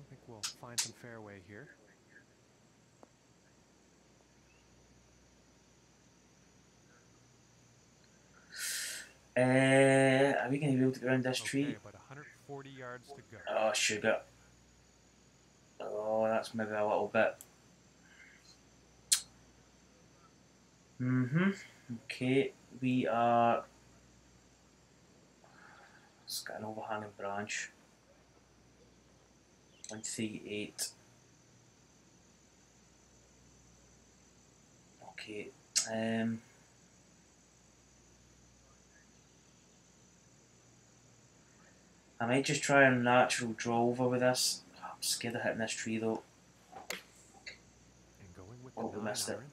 think we'll find some fairway here. Are we going to be able to get around this Okay, tree? about 140 yards to go. Oh, sugar. Oh, that's maybe a little bit. Okay, we are. It's got an overhanging branch. 138. Okay. I might just try a natural draw over with this. I'm scared of hitting this tree though. And going with we missed it. iron.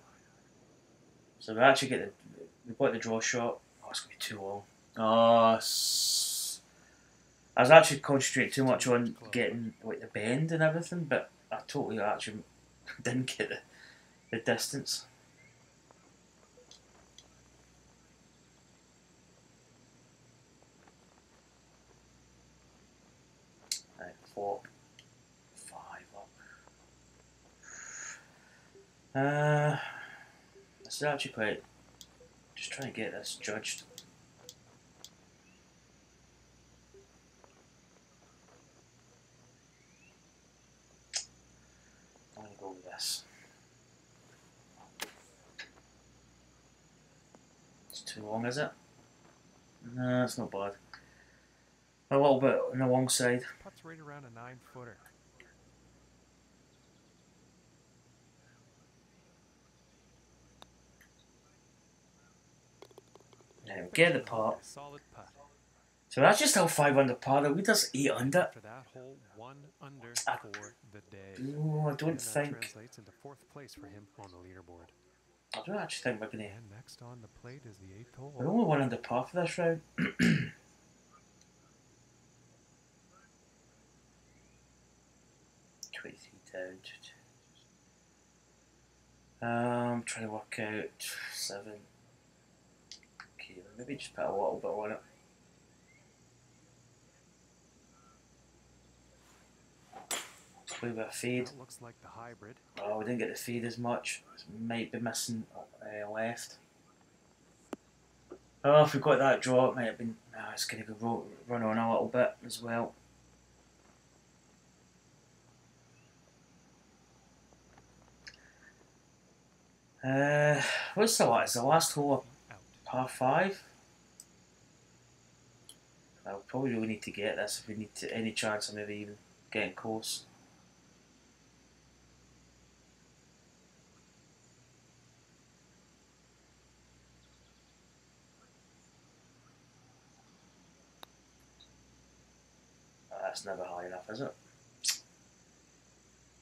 So we actually we got the draw shot. Oh, it's going to be too long. Oh, I was actually concentrating too much on getting like the bend and everything, but I totally actually didn't get the distance. Right, 4, 5 up. This is actually quite. Just trying to get this judged. I'm going to go with this. It's too long, is it? No, it's not bad. A little bit on the long side. Putt's right around a 9-footer. Yeah, get the par. Solid putt. So that's just how 5 under par. The leader's 8 under. After that hole, 1 under for the day. Oh, I don't think. Translates into 4th place for him on the leaderboard. I don't actually think we're going to. And next on the plate is the 8th hole. We're only 1 under par for this round. 23 down. Trying to work out 7. Okay, maybe just put a little bit on it. Play with a fade. That looks like the hybrid. Oh, we didn't get the fade as much. Might be missing left. Oh, if we got that draw, it might have been. It's going to go run on a little bit as well. What's the last? The last hole Out. par 5? I probably really need to get this if we need to, any chance of maybe even getting close. Oh, that's never high enough, is it?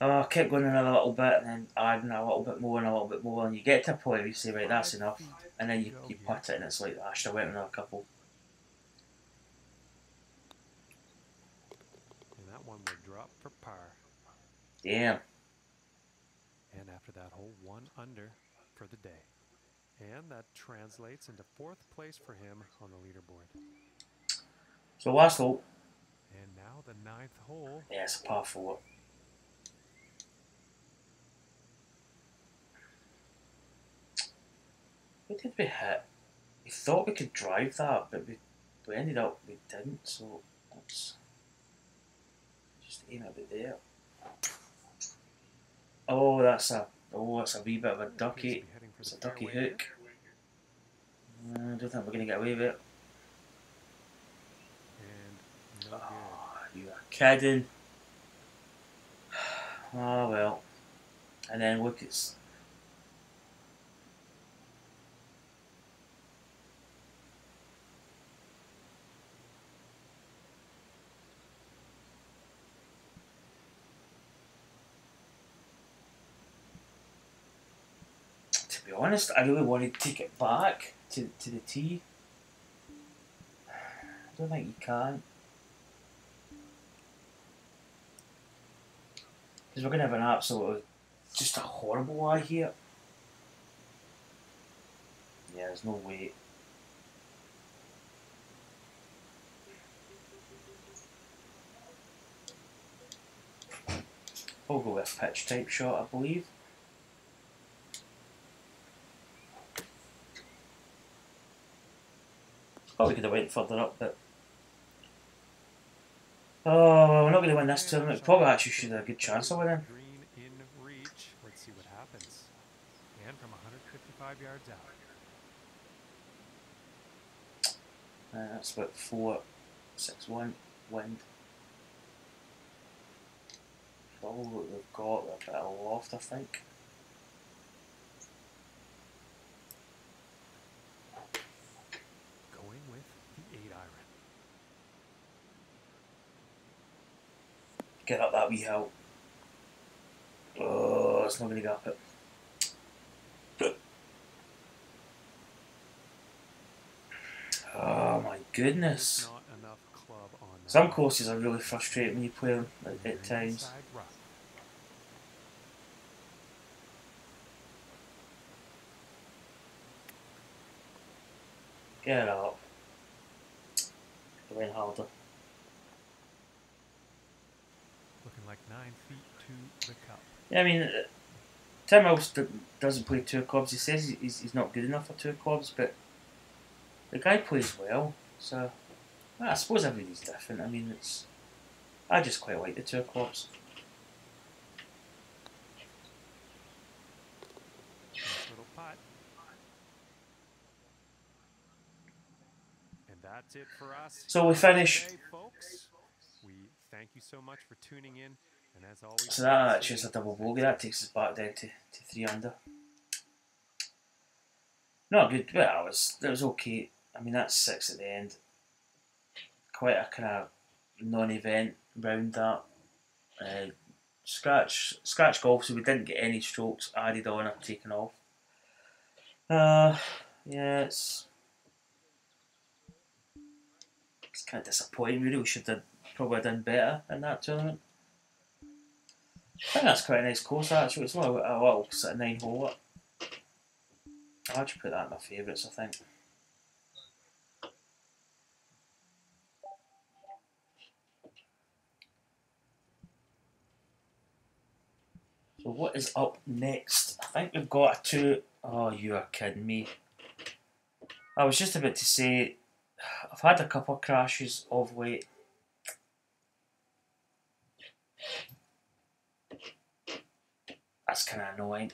Oh, I kept going another little bit and then adding a little bit more and a little bit more, and you get to a point where you say, right, that's enough, and then you putt it and it's like, I should have went another couple. And that one will drop for par. Damn. And after that hole, 1 under for the day. And that translates into 4th place for him on the leaderboard. So last hole. And now the 9th hole. Yeah, it's a par 4. What did we hit? We thought we could drive that, but we ended up we didn't, so let's just aim it a bit there. Oh, that's a wee bit of a ducky. It's a ducky hook. I don't think we're going to get away with it. And no good. Oh, you are kidding. Oh well. And then look, it's to be honest, I really wanted to take it back to the tee. I don't think you can. Because we're going to have an absolute, just a horrible lie here. Yeah, there's no way. We'll go with a pitch type shot, I believe. Probably could have went further up, but oh, we're not going to win this tournament. Probably actually should have a good chance of winning. Green in reach. Let's see what happens. And from 155 yards out. That's about 4-6-1 wind. All that they've got a bit of loft, I think. Going with the 8-iron. Get up that wee hill. Oh, it's not going to get up it. Oh my goodness. Not enough club on that. Some courses are really frustrating when you play them at times. Get up. Went harder. Looking like 9 feet to the cup. Yeah, I mean, Tim Mills doesn't play tour clubs. He says he's not good enough for tour clubs, but the guy plays well. So I suppose everybody's different. I mean, I just quite like the tour clubs. Nice little putt. And that's it for us. So we finish. Today, folks. We thank you so much for tuning in. And as always, So that actually is a double bogey. That takes us back down to 3 under. Not good, but it was okay. I mean, that's 6 at the end. Quite a kind of non-event round that. Scratch golf, so we didn't get any strokes added on or taken off. Yeah, it's kind of disappointing. Really, we should have probably done better in that tournament. I think that's quite a nice course actually. It's not a little sort of 9-hole. I'll actually put that in my favourites, I think. So what is up next? I think we've got a 2. Oh, you are kidding me. I was just about to say, I've had a couple of crashes of late. That's kind of annoying.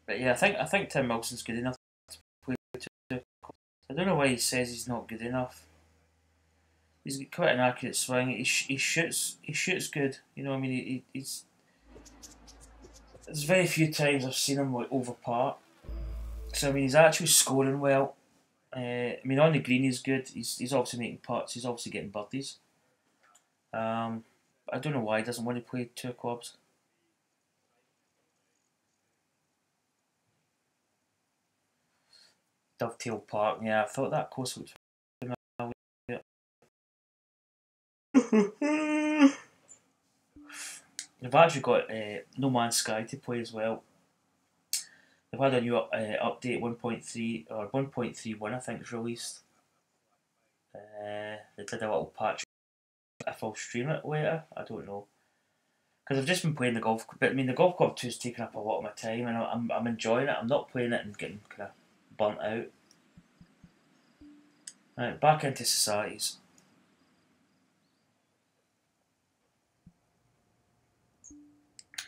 But yeah, I think Tim Wilson's good enough to play two. I don't know why he says he's not good enough. He's got quite an accurate swing. He shoots good. You know what I mean? He's there's very few times I've seen him like over par. So I mean, he's actually scoring well. I mean, on the green he's good. He's obviously making putts. He's obviously getting birdies. I don't know why he doesn't want to play two clubs. Dovetail Park. Yeah, I thought that course looked familiar. They've actually got No Man's Sky to play as well. They've had a new update 1.3 or 1.31, I think, is released. They did a little patch. If I'll stream it later, I don't know. Because I've just been playing the golf, but I mean the golf club 2 is taking up a lot of my time, and I'm enjoying it. I'm not playing it and getting kind of burnt out. Right, back into societies.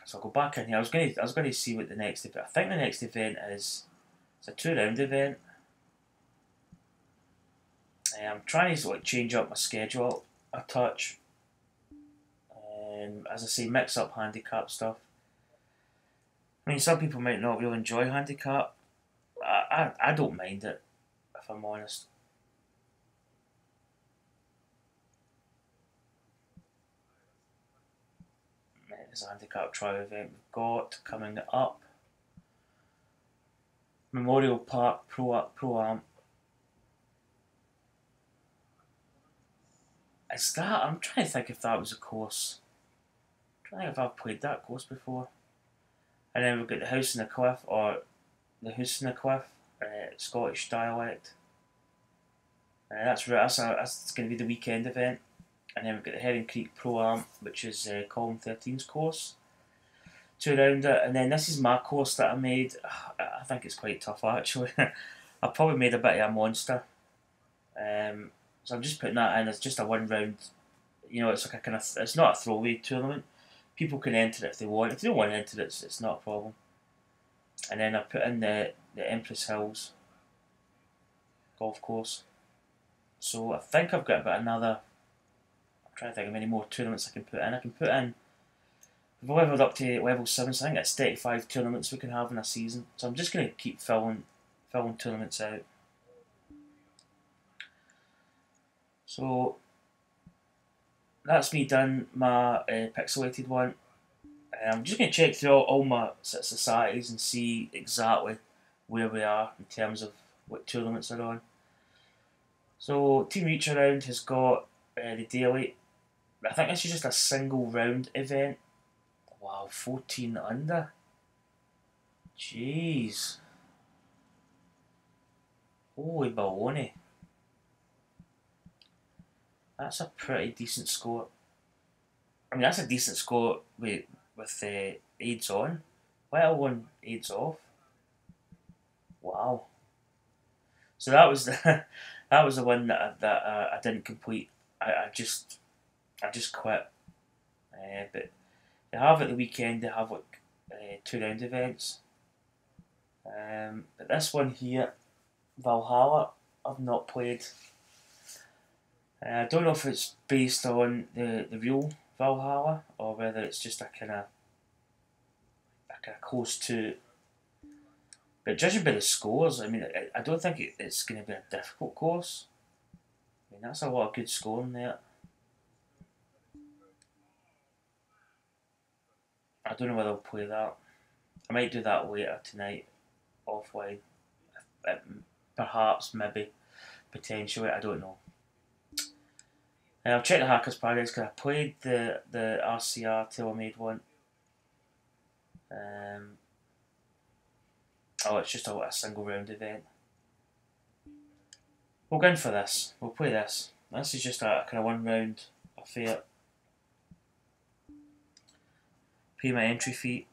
So I'll go back in here. I was going to see what the next event. I think the next event is it's a 2-round event. I'm trying to change up my schedule a touch. As I say, mix up handicap stuff. I mean, some people might not really enjoy handicap. I don't mind it, if I'm honest. There's a handicap trial event we've got coming up. Memorial Park Pro-Am. Is that? I'm trying to think if that was a course. I'm trying to think if I've played that course before. And then we've got the House in the Cliff, or the House in the Cliff, Scottish dialect. That's going to be the weekend event. And then we've got the Herring Creek Pro-Am, which is Column 13's course. 2-rounder, and then this is my course that I made. I think it's quite tough actually. I probably made a bit of a monster. So I'm just putting that in as just a 1-round. You know, it's like a kind of. It's not a throwaway tournament. People can enter it if they want. If they don't want to enter it, it's not a problem. And then I put in the Empress Hills golf course. So I think I've got about another. I'm trying to think of any more tournaments I can put in. I can put in. We've leveled up to level 7, so I think it's 35 tournaments we can have in a season. So I'm just going to keep filling tournaments out. So that's me done my pixelated one. I'm just going to check through all my societies and see exactly where we are in terms of what tournaments are on. So Team Reach Around has got the daily. I think this is just a single round event. Wow, 14 under. Jeez. Holy baloney. That's a pretty decent score. I mean, that's a decent score with aids on. Let alone aids off. Wow. So that was the that was the one that I didn't complete. I just quit. But they have at the weekend. They have like 2-round events. But this one here, Valhalla, I've not played. I don't know if it's based on the real Valhalla or whether it's just a kind of close to. But judging by the scores, I mean, I don't think it's going to be a difficult course. I mean, that's a lot of good scoring there. I don't know whether I'll play that. I might do that later tonight, offline. Perhaps, maybe, potentially, I don't know. I'll check the Hackers Paradise because I played the RCR till I made one. Oh, it's just a single round event. We'll go in for this. We'll play this. This is just a kind of 1-round affair. Pay my entry fee.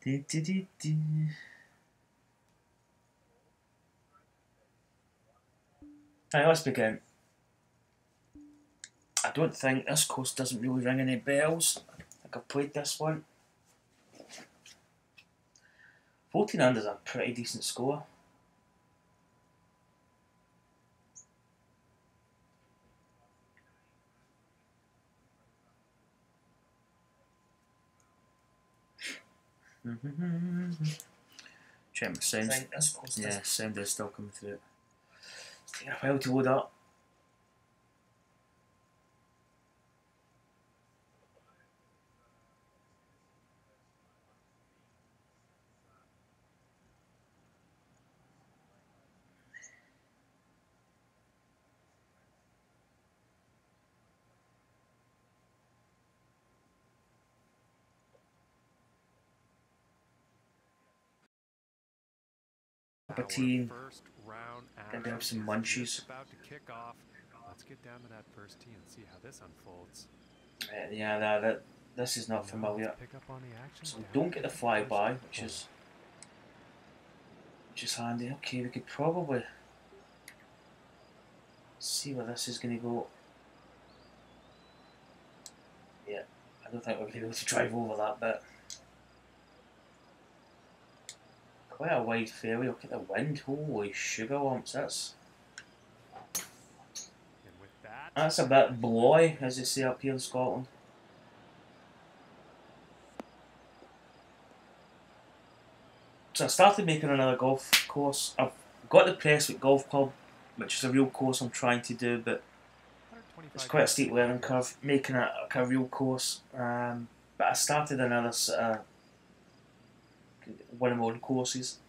Right, let's begin. I don't think this course doesn't really ring any bells. I think I've played this one. 14 under is a pretty decent score. Check my sound. Yeah, sound is still coming through. It's taking a while to load up. Cup of tea. Gonna have some munchies. About to kick off. Let's get down to that first tee and see how this unfolds. Yeah, this is not familiar. Pick up on the action. So we don't get the flyby, which is handy. Okay, we could probably see where this is going to go. Yeah, I don't think we're going to be able to drive over that bit. Quite a wide fairway. Look at the wind. Holy sugar lumps. That's a bit blowy, as they say up here in Scotland. So I started making another golf course. I've got the Prestwick Golf Club, which is a real course I'm trying to do, but it's quite a steep learning curve making it like a real course. But I started another one of my own courses,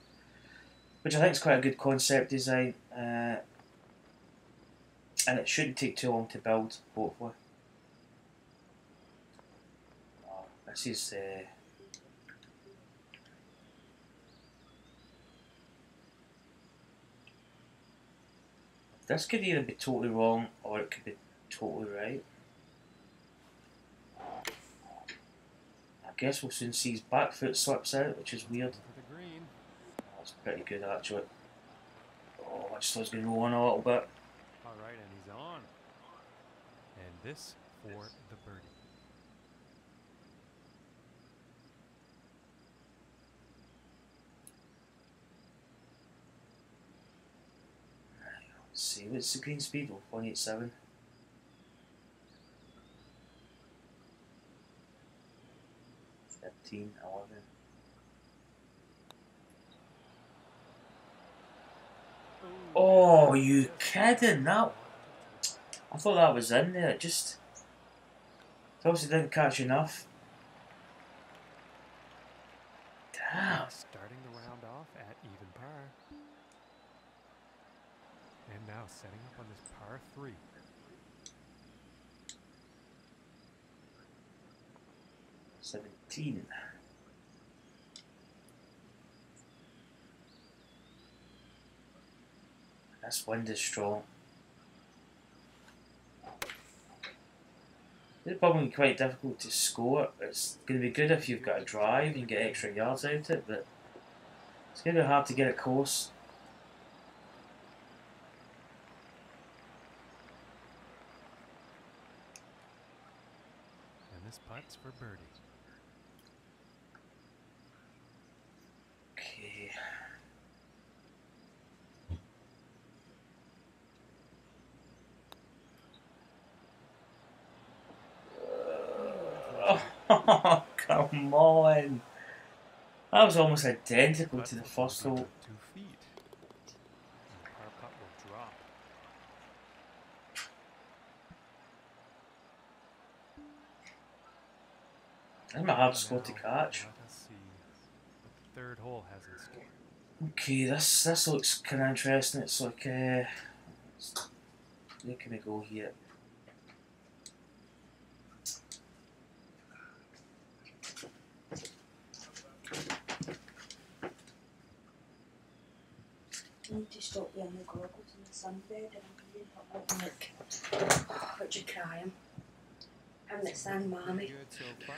which I think is quite a good concept design, and it shouldn't take too long to build, hopefully. Oh, this is this could either be totally wrong or it could be totally right. I guess we'll soon see his back foot slips out, which is weird. That's pretty good actually. Oh, I just thought he was going to roll on a little bit. Alright, and he's on. And this for the birdie. Let's see, what's the green speed? 187. $15, 11. Oh, you kidding? That, I thought that was in there. It just obviously didn't catch enough. Damn. Starting the round off at even par. And now setting up on this par 3. $17. This wind is strong. It's probably quite difficult to score. It's going to be good if you've got a drive, you can get extra yards out of it, but it's going to be hard to get it close. And this putt's for birdie. Okay. Oh, come on. That was almost identical to the first hole. 2 feet. And the par putt will drop. That's my hard score to catch. Let's see what the third hole has in store. Okay, this looks kind of interesting. It's like, where can we go here? I need to stop wearing the goggles in the sunbed and I'm being like, but you're crying. I'm the sun mommy. Good so far.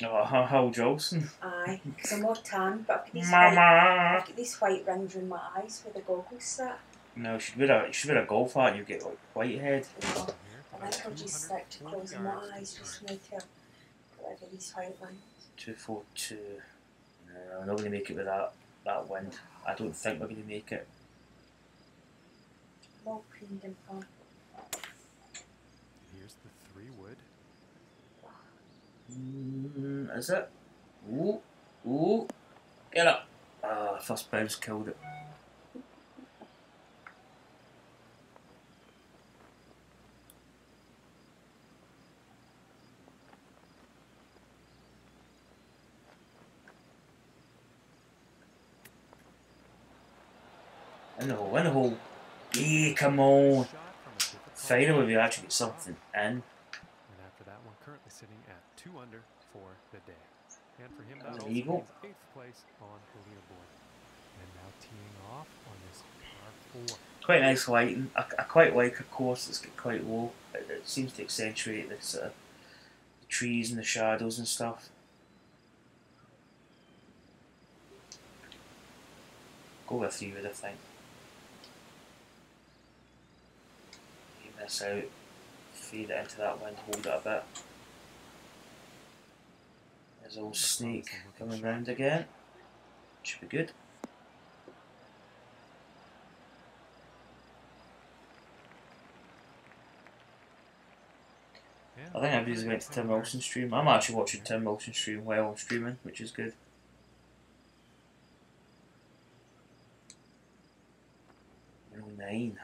Oh, how Jolson. Aye, because I'm more tan, but Mama. I've got these white rings around my eyes where the goggles sit. No, you should wear a golf hat and you get like white head. No, I think I'll just stick to closing my eyes just now to get rid of these white lines. 242. No, we're not going to make it with that wind. I don't think we're going to make it. I'm all creamed and fun. Here's the 3-wood. Is it? Ooh, ooh, get up. First bounce killed it. In the hole. Yeah, come on. Finally, we actually get something in. And after that one, currently sitting at 2 under for the day. And for him, that also means 8th place on the leaderboard. And now teeing off on this par 4. Quite nice lighting. I quite like a course that's got quite low. It seems to accentuate the trees and the shadows and stuff. Go with 3 wood, I think. You miss out. Fade it into that wind, hold it a bit. There's old snake coming round again. Should be good. I think I've just went to Tim Wilson's stream. I'm actually watching Tim Wilson's stream while I'm streaming, which is good. No 9.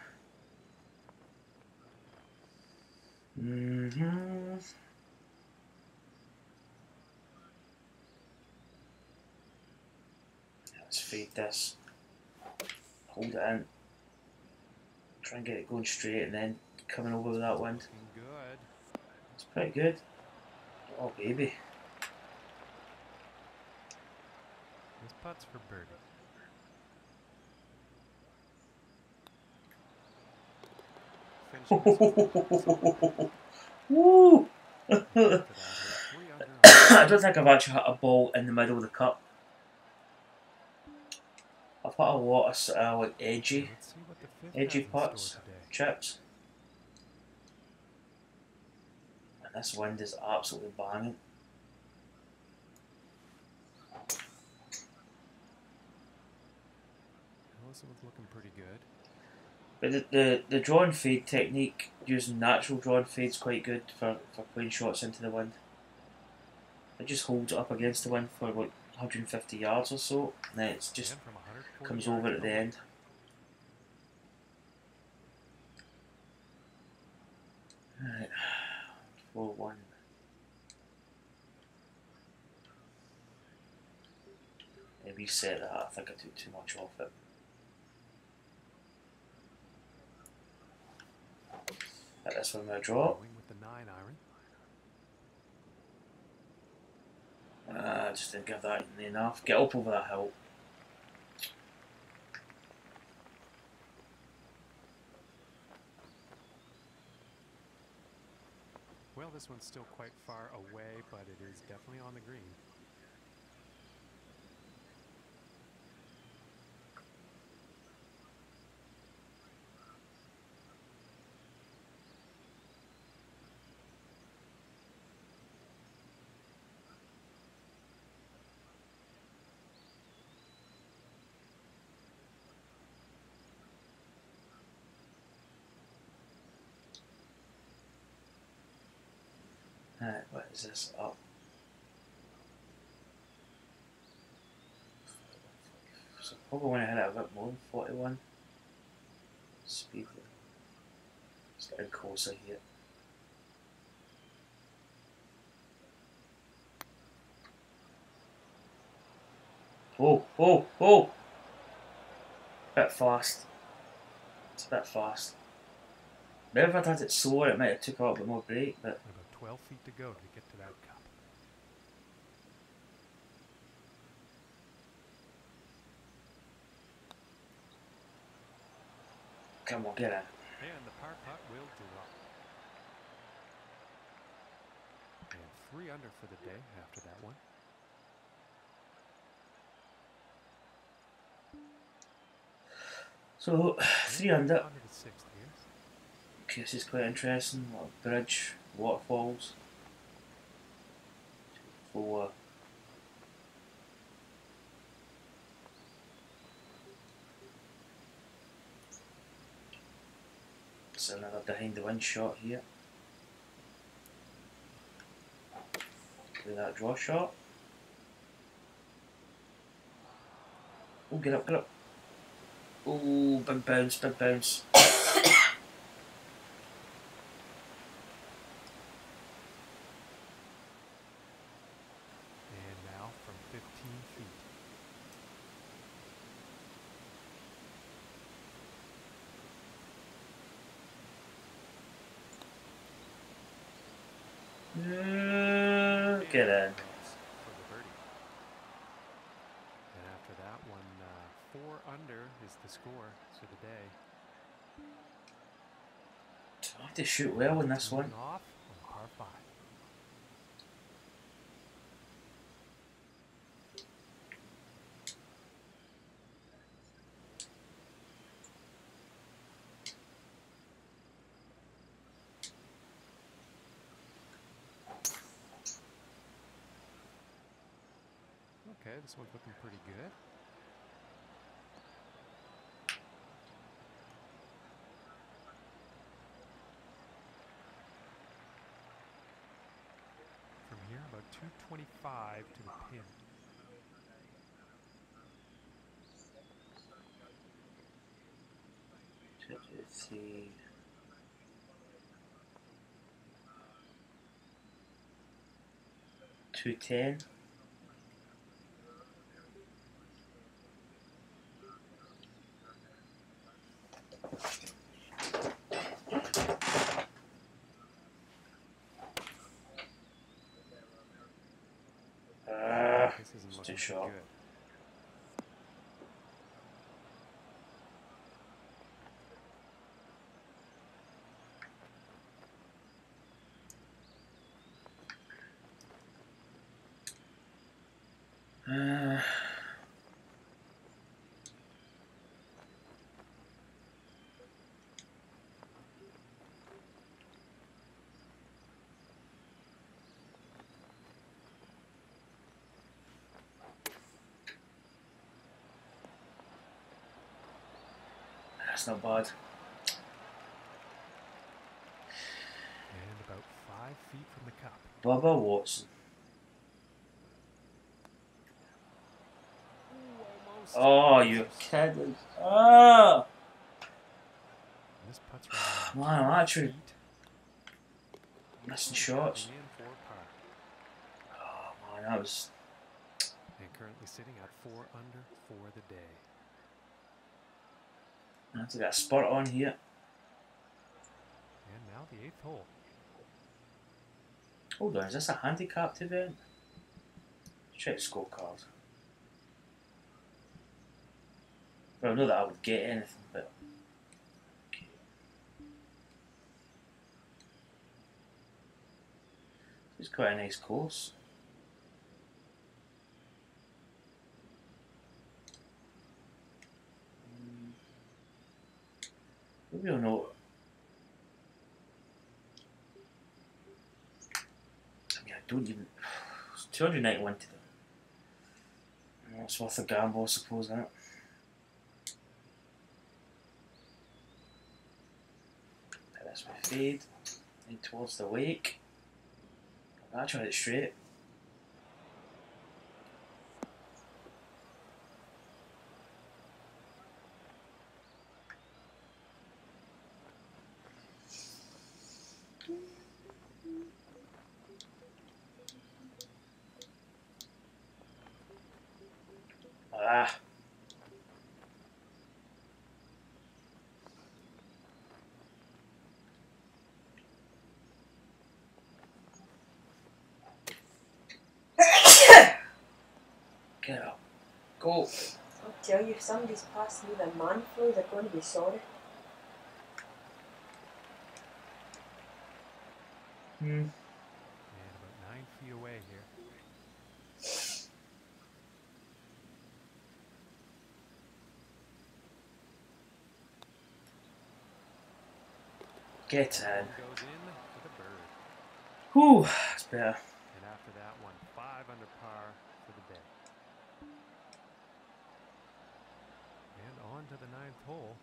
Let's fade this. Hold it in. Try and get it going straight and then coming over with that wind. Good. It's pretty good. Oh baby. This putt's for birdie. Woo! I don't think I've actually hit a ball in the middle of the cup. I've hit a lot of like edgy putts, chips. And this wind is absolutely banging. This one's looking pretty good. But the draw and fade technique, using natural draw and fade, is quite good for playing shots into the wind. It just holds it up against the wind for like 150 yards or so, and then it just comes over at the end. Right, 4-1. Maybe reset that. I think I took too much off it. Hit this one with a draw. With the 9-iron. Just didn't give that enough. Get up over that hill. Well, this one's still quite far away, but it is definitely on the green. Alright, what is this up? So probably want to hit it a bit more than 41. Speed. It's getting closer here. Oh, oh, oh! Bit fast. It's a bit fast. Maybe if I'd had it slower, it might have took a little bit more break, but. About 12 feet to go to get to that cup. Come on, get in. And the par putt will drop. And 3 under for the day after that one. So 3 under. On to the 6th here. Okay, this is quite interesting. A lot of bridge, waterfalls. 4. So another behind the wind shot here. Do that draw shot. Oh, get up, get up. Oh, big bounce, big bounce. And now from 15 feet. Get in. For the birdie. And after that one, 4 under is the score for the day. I have to shoot well in this one. Teeing off on par 5. Okay, this one's looking pretty good. From here, about 225 to the pin. Let's see. $210. This isn't It's looking too too short. good. That's not bad. And about 5 feet from the cup. Bubba Watson. Ooh, almost. Oh, you're kidding. Oh! This putt's right on Man, I'm actually feet. missing shots. In for par. Oh man, that was. And currently sitting at 4 under for the day. I have to get a spot on here. And now the 8th hole. Hold on, is this a handicapped event? Check scorecard. Well, I know that I would get anything, but. Okay. It's quite a nice course. Maybe I'll know. I mean, I don't even. It's 291 to them. It's worth a gamble, I suppose, isn't it? That's my fade. In towards the wake. I tried it straight. Ah. Get up. Go. I'll tell you, if somebody's passed me the man flu, they're going to be sorry. And about 9 feet here. Get in. Goes in for the bird. Whew, that's better. And after that one, 5 under par for the day. And on to the 9th hole.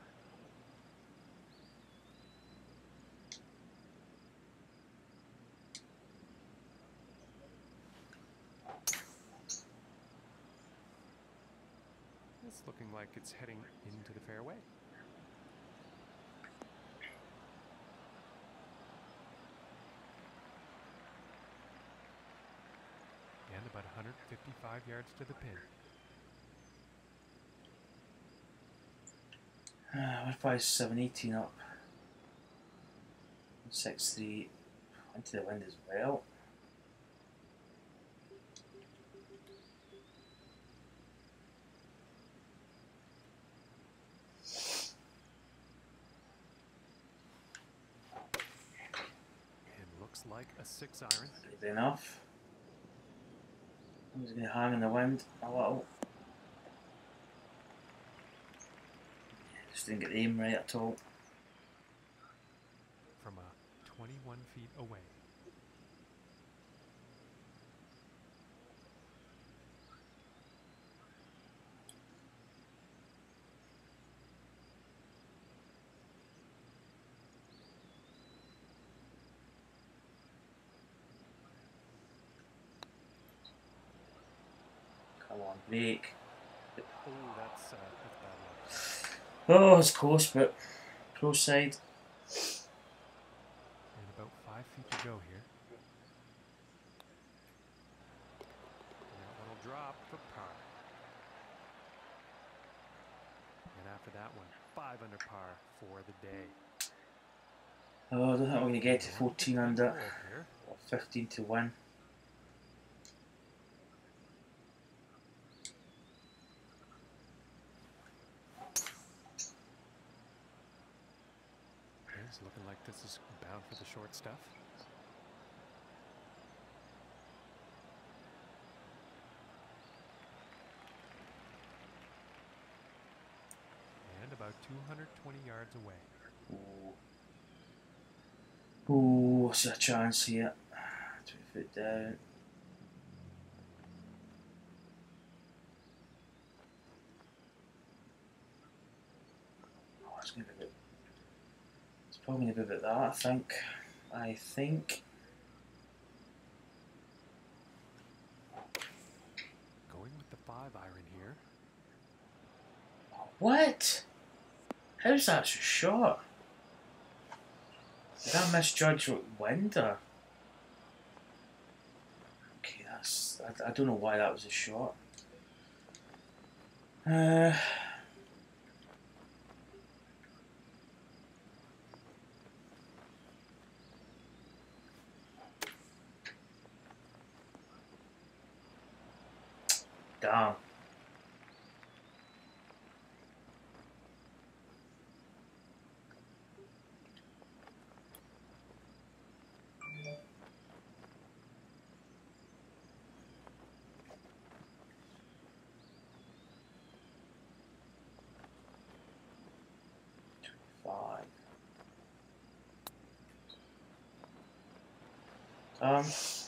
It's looking like it's heading into the fairway. And about 155 yards to the pin. We're probably 718 up. 6-3 into the wind as well. And looks like a 6-iron. Good enough. I'm just going to hang in the wind a little. Just didn't get the aim right at all. From 21 feet away. Come on, break. Oh, that's bad luck. Oh, it's close, but close side. And about 5 feet to go here. And that one will drop for par. And after that one, 5 under par for the day. Oh, I don't think we're going to get to 14 under. Here. 15 to 1. It's looking like this is bound for the short stuff. And about 220 yards away. Ooh. Ooh, what's a chance here? 20 foot down. Oh, it's going to be a bit. It's probably going to be about that, I think. Going with the 5-iron here. What? How's that so short? Did I misjudge what wind or? Okay, that's. I don't know why that was a shot. Damn.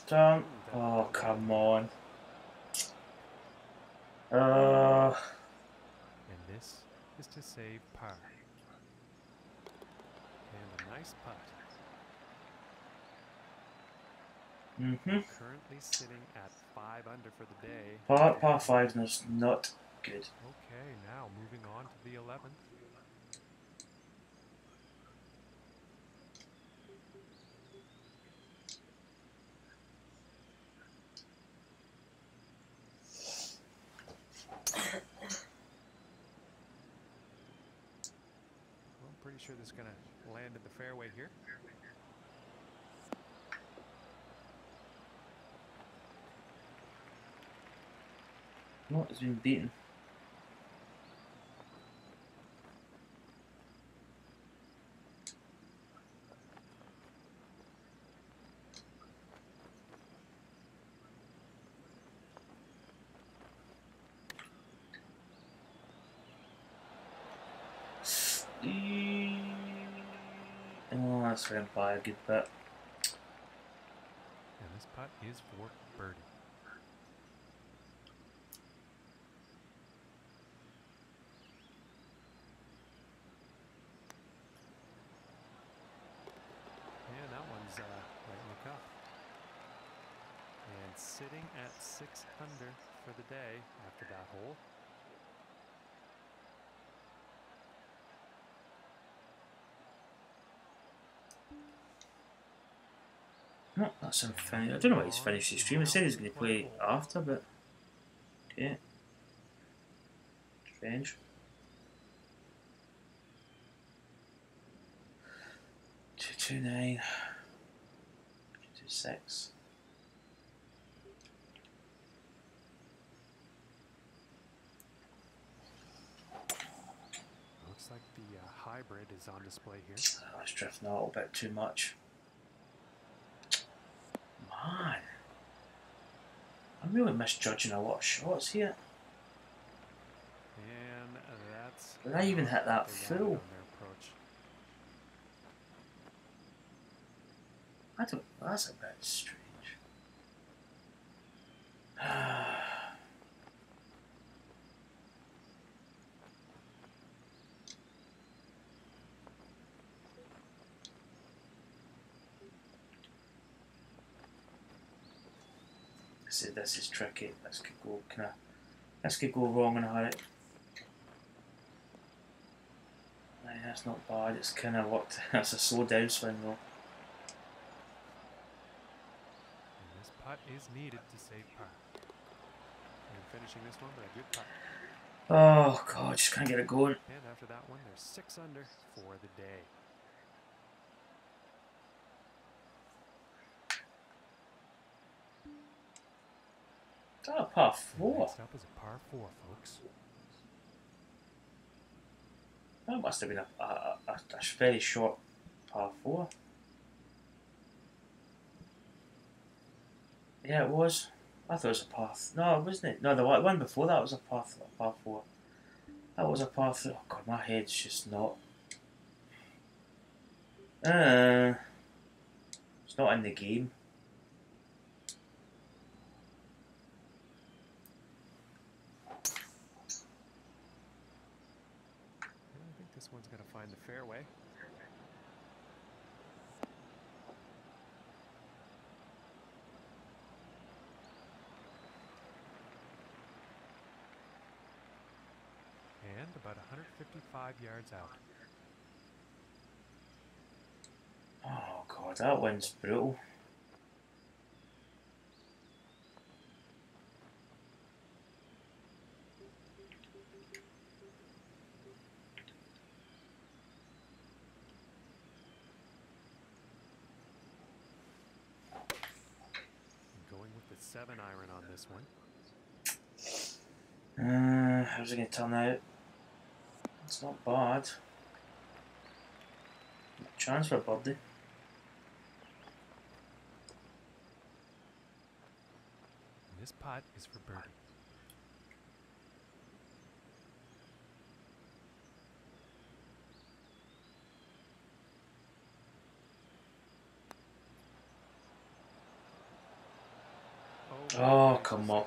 Damn. Oh, come on. And this is to save par. And a nice putt. Currently sitting at 5 under for the day. Par 5 is not good. Okay, now moving on to the 11th. Pretty sure this is going to land in the fairway here. No, it's been beaten. that's for him by a good bit. And this putt is for birdie. And that one's right in the cup. And sitting at 6 under for the day after that hole. No, that's him finished. I don't know what he's finished his stream. He said he's going to play after, but okay. Strange. 229. 226. Looks like the hybrid is on display here. Oh, that's drifting a little bit too much. Man, I'm really misjudging a lot of shots here. And that's... Did I even hit that full? I don't. That's a bit strange. See, this is tricky. This could go this could go wrong in a hurry. Aye, that's not bad. It's kind of worked. That's a slow downswing though. And this putt is needed to save par. And finishing this one with a good putt. Oh god, just can't get it going. And after that one, they're 6 under for the day. Is that a par 4? Next up is a par 4, folks. That must have been a very short par 4. Yeah, it was. I thought it was a par. No, wasn't it? No, the one before that was a par 4. That was a par 3. Oh god, my head's just not. It's not in the game. I think this one's going to find the fairway. And about 155 yards out. Oh god, that wind's brutal. Going with the 7-iron on this one. How's it going to turn out? It's not bad. Chance for a birdie. And this putt is for birdie. Oh, come on.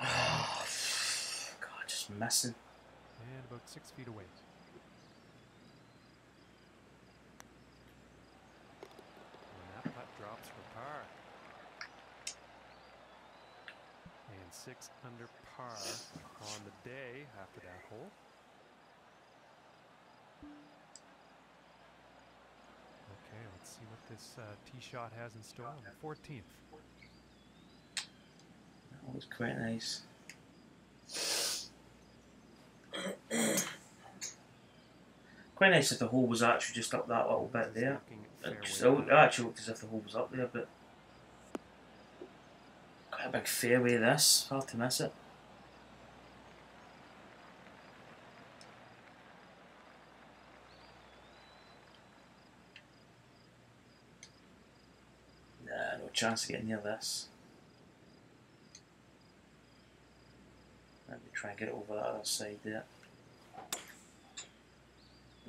Oh, God, just missing. And about 6 feet away. And that putt drops for par. And 6 under par on the day after that hole. Okay, let's see what this tee shot has in store on the 14th. That was quite nice. Quite nice if the hole was actually just up that little bit there. It actually looked as if the hole was up there, but quite a big fairway this. Hard to miss it. Nah, no chance of getting near this. Let me try and get it over that other side there.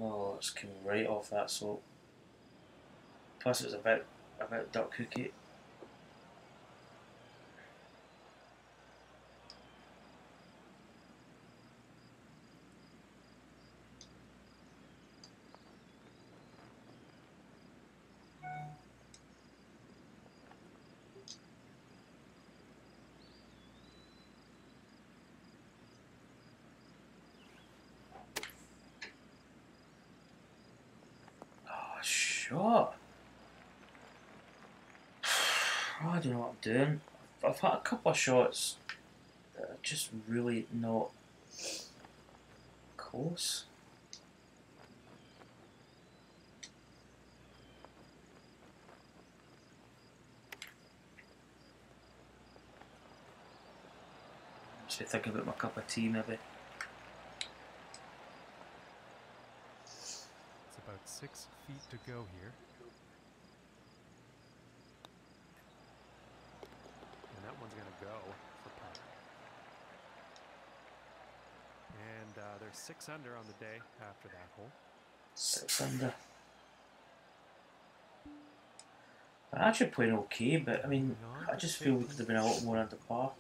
Oh, it's coming right off that slope. Plus, it's a bit duck hooky. Oh, shot. Oh, I don't know what I'm doing. I've had a couple of shots that are just really not close. Just be thinking about my cup of tea, maybe. It's about 6 feet to go here. And that one's going to go for par. And there's 6 under on the day after that hole. 6 under. I'm actually playing okay, but I mean, I just feel we could have been a lot more under par.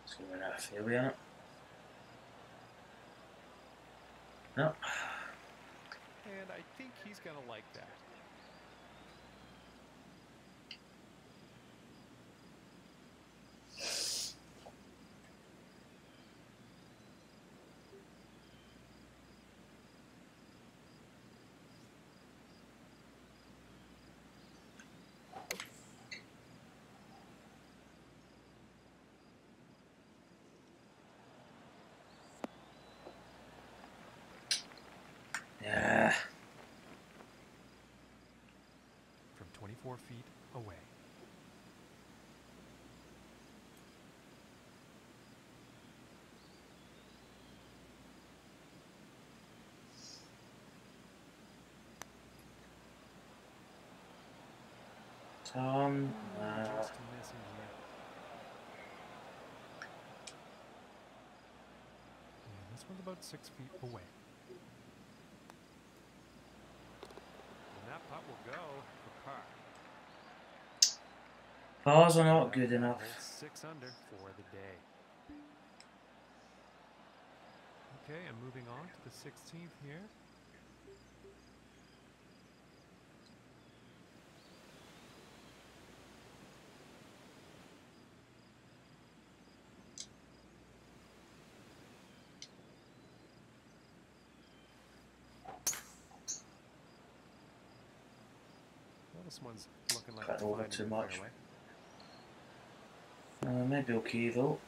It's going to run out of fairway on it. No. And I think he's going to like that. Yeah. From 24 feet away. Tom. Just missing here. And this one's about 6 feet away. And that putt will go for par. Pars are not good enough. 6 under for the day. Okay, and moving on to the 16th here. Well, this one's looking like Cut over too much. fairway. Maybe okay though.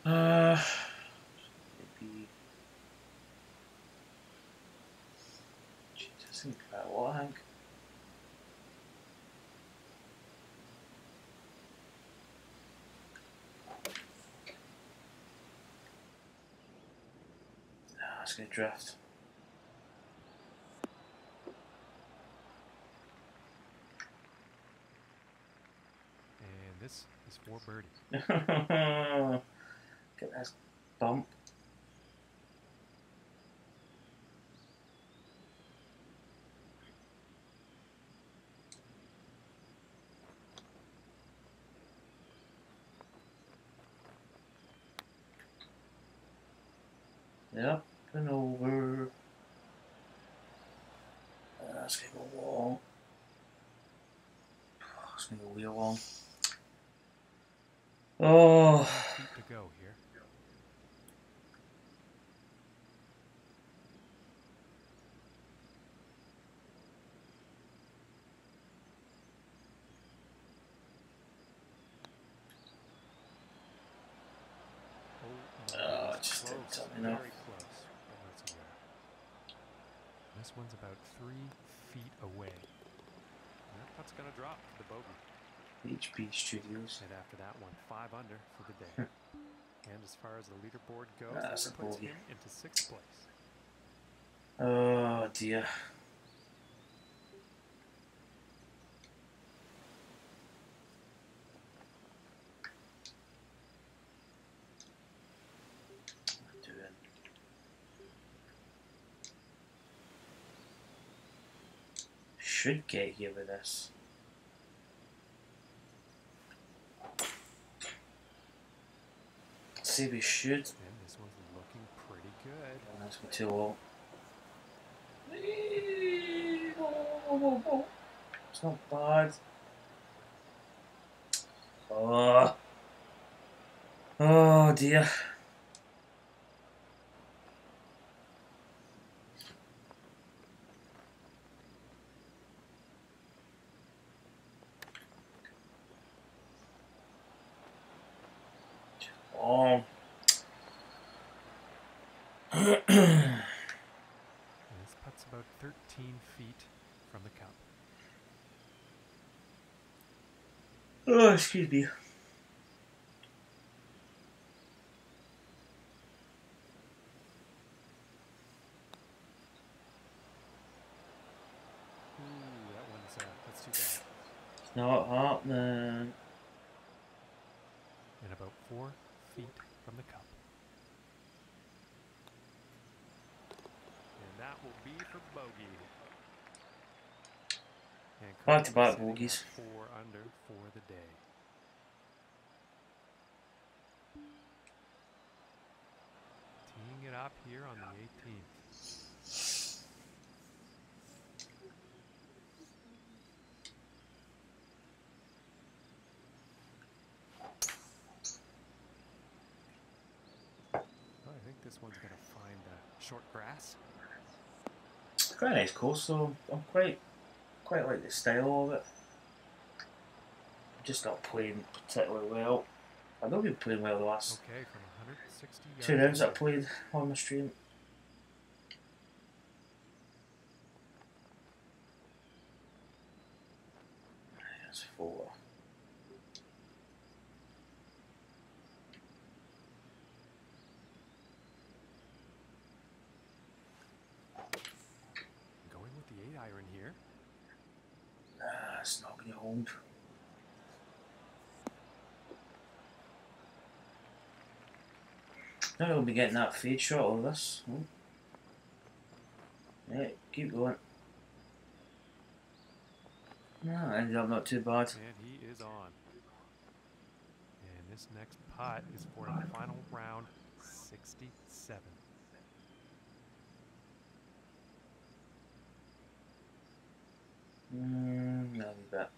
Maybe. Jesus, think about what I think. It's going to drift. And this is for birdie. Get this bump. Yep, and over. That's going to go long. It's going to go way long. Oh. 5 feet to go here. enough. Very close, but not so there. This one's about 3 feet away. And that putt's going to drop for the bogey. HP Studios. And after that one, 5 under for the day. And as far as the leaderboard goes, That's that a puts bogey. him into 6th place. Oh dear. Should get here with this. Say we should. And this one's looking pretty good. Oh, that's for too long. It's not bad. Oh. Oh dear. Oh. And this putt's about 13 feet from the cup. Oh, excuse me. Ooh, that's too bad. It's not happening. And about 4 feet from the cup. And that will be for bogey. And Back-to-back sitting at bogeys. 4 under for the day. Teeing it up here on the 18th. Well, I think this one's going to find short grass. It's quite a nice course, so I'm quite like the style of it. Just not playing particularly well. I've not been playing well the last Okay, from 160 yards. 2 rounds I played on my stream. That's 4. Going with the 8-iron here. It's not going to hold. Now we'll be getting that fade shot of this. Yeah, keep going. No, ended up not too bad. And he is on. And this next putt is for a final round 67. No, that.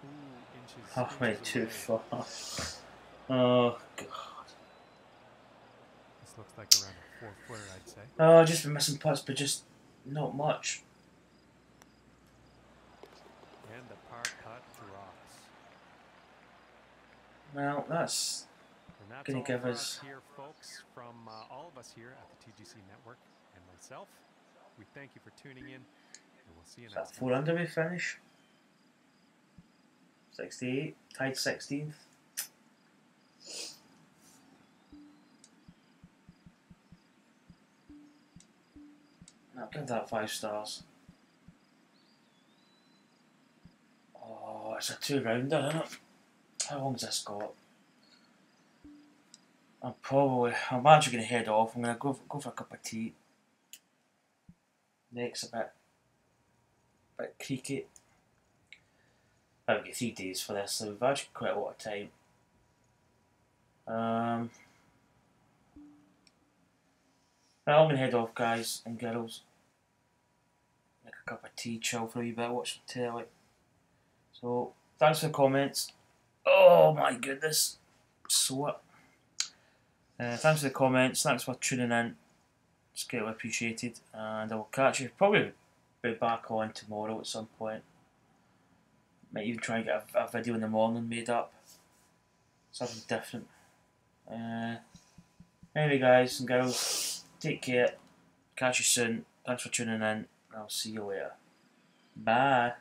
Ooh, inches. Halfway inches too away. far. Oh god. This looks like around a 4-footer, I'd say. Oh, just been missing putts, but just not much. And the par putt drops. Well, that's And that's gonna all give for us here, folks, from all of us here at the TGC Network and myself. We thank you for tuning in, and we'll see you that next time. 4 under we finish. 68, tied 16th. I'll give that 5 stars. Oh, it's a 2-rounder, isn't it? How long's this got? I'm actually going to head off. I'm going to go for a cup of tea. Next a bit creaky. I've got 3 days for this, so we've actually quite a lot of time. Well, I'm going to head off, guys and girls. Make a cup of tea, chill for a wee bit, watch some telly. So, thanks for the comments. Oh my goodness. So thanks for the comments, thanks for tuning in. It's greatly appreciated. And I will catch you, probably be back on tomorrow at some point. Might even try and get a video in the morning made up. Something different. Anyway, guys and girls, take care. Catch you soon. Thanks for tuning in. I'll see you later. Bye.